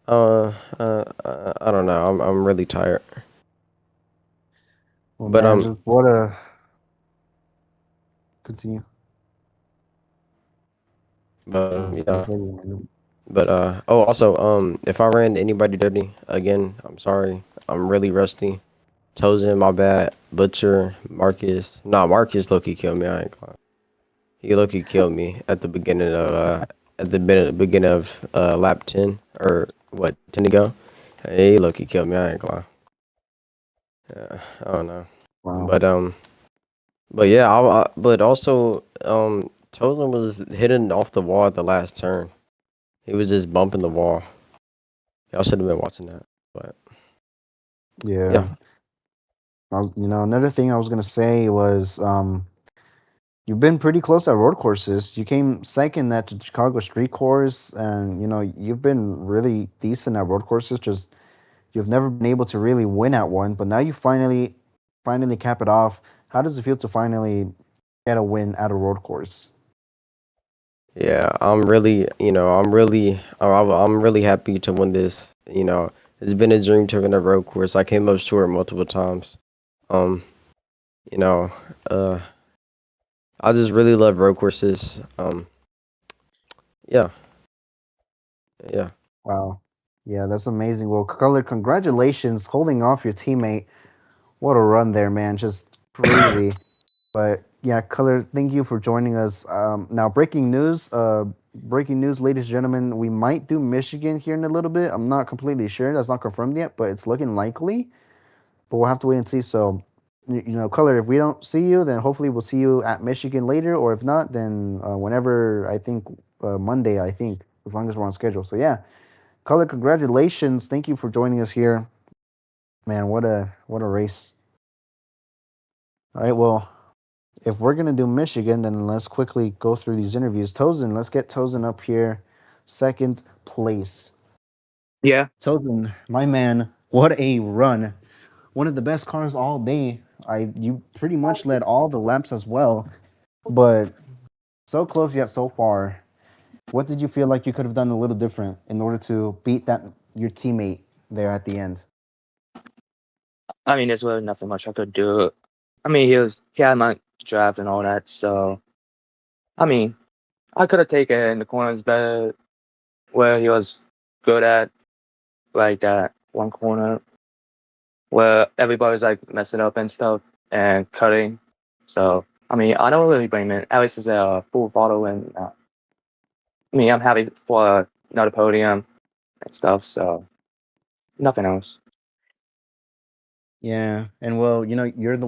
I don't know. I'm really tired. Well, But man, just what a continue. yeah. Continue, man. But oh, also if I ran anybody dirty again, I'm sorry. I'm really rusty. Tozen, my bad. Butcher, Marcus. Nah, Marcus Loki killed me. I ain't gonna. He Loki killed me at the beginning of lap 10 or what 10 to go. He Loki killed me. I ain't gonna. I don't know. Wow. But but yeah, but also Tozen was hitting off the wall at the last turn. He was just bumping the wall. Y'all should have been watching that. But yeah, Yeah. Another thing I was gonna say was, you've been pretty close at road courses. You came second at the Chicago Street Course, and you've been really decent at road courses. Just you've never been able to really win at one, but now you finally cap it off. How does it feel to finally get a win at a road course? yeah. I'm really happy to win this. It's been a dream to win a road course. I came up short multiple times. Um, you know, uh, I just really love road courses. Yeah, yeah. Wow. Yeah, that's amazing. Well, Color, congratulations holding off your teammate. What a run there, man. Just crazy. But yeah, Color, thank you for joining us. Now, breaking news, ladies and gentlemen, we might do Michigan here in a little bit. I'm not completely sure. That's not confirmed yet, but it's looking likely. But we'll have to wait and see. So, Color, if we don't see you, then hopefully we'll see you at Michigan later. Or if not, then whenever, I think, Monday, I think, as long as we're on schedule. So, yeah, Color, congratulations. Thank you for joining us here. Man, what a race. All right, well, if we're gonna do Michigan, then let's quickly go through these interviews. Tozen, let's get Tozen up here, second place. Yeah, Tozen, my man, what a run! One of the best cars all day. You pretty much led all the laps as well, but so close yet so far. What did you feel like you could have done a little different in order to beat that your teammate there at the end? I mean, there's really nothing much I could do. I mean, he had my draft and all that, so I mean, I could have taken the corners better where he was good at, like that one corner where everybody's like messing up and stuff and cutting. So I mean, I don't really blame it. At least it's a full photo, and I mean, I'm happy for another podium and stuff. So nothing else. Yeah, and well, you're the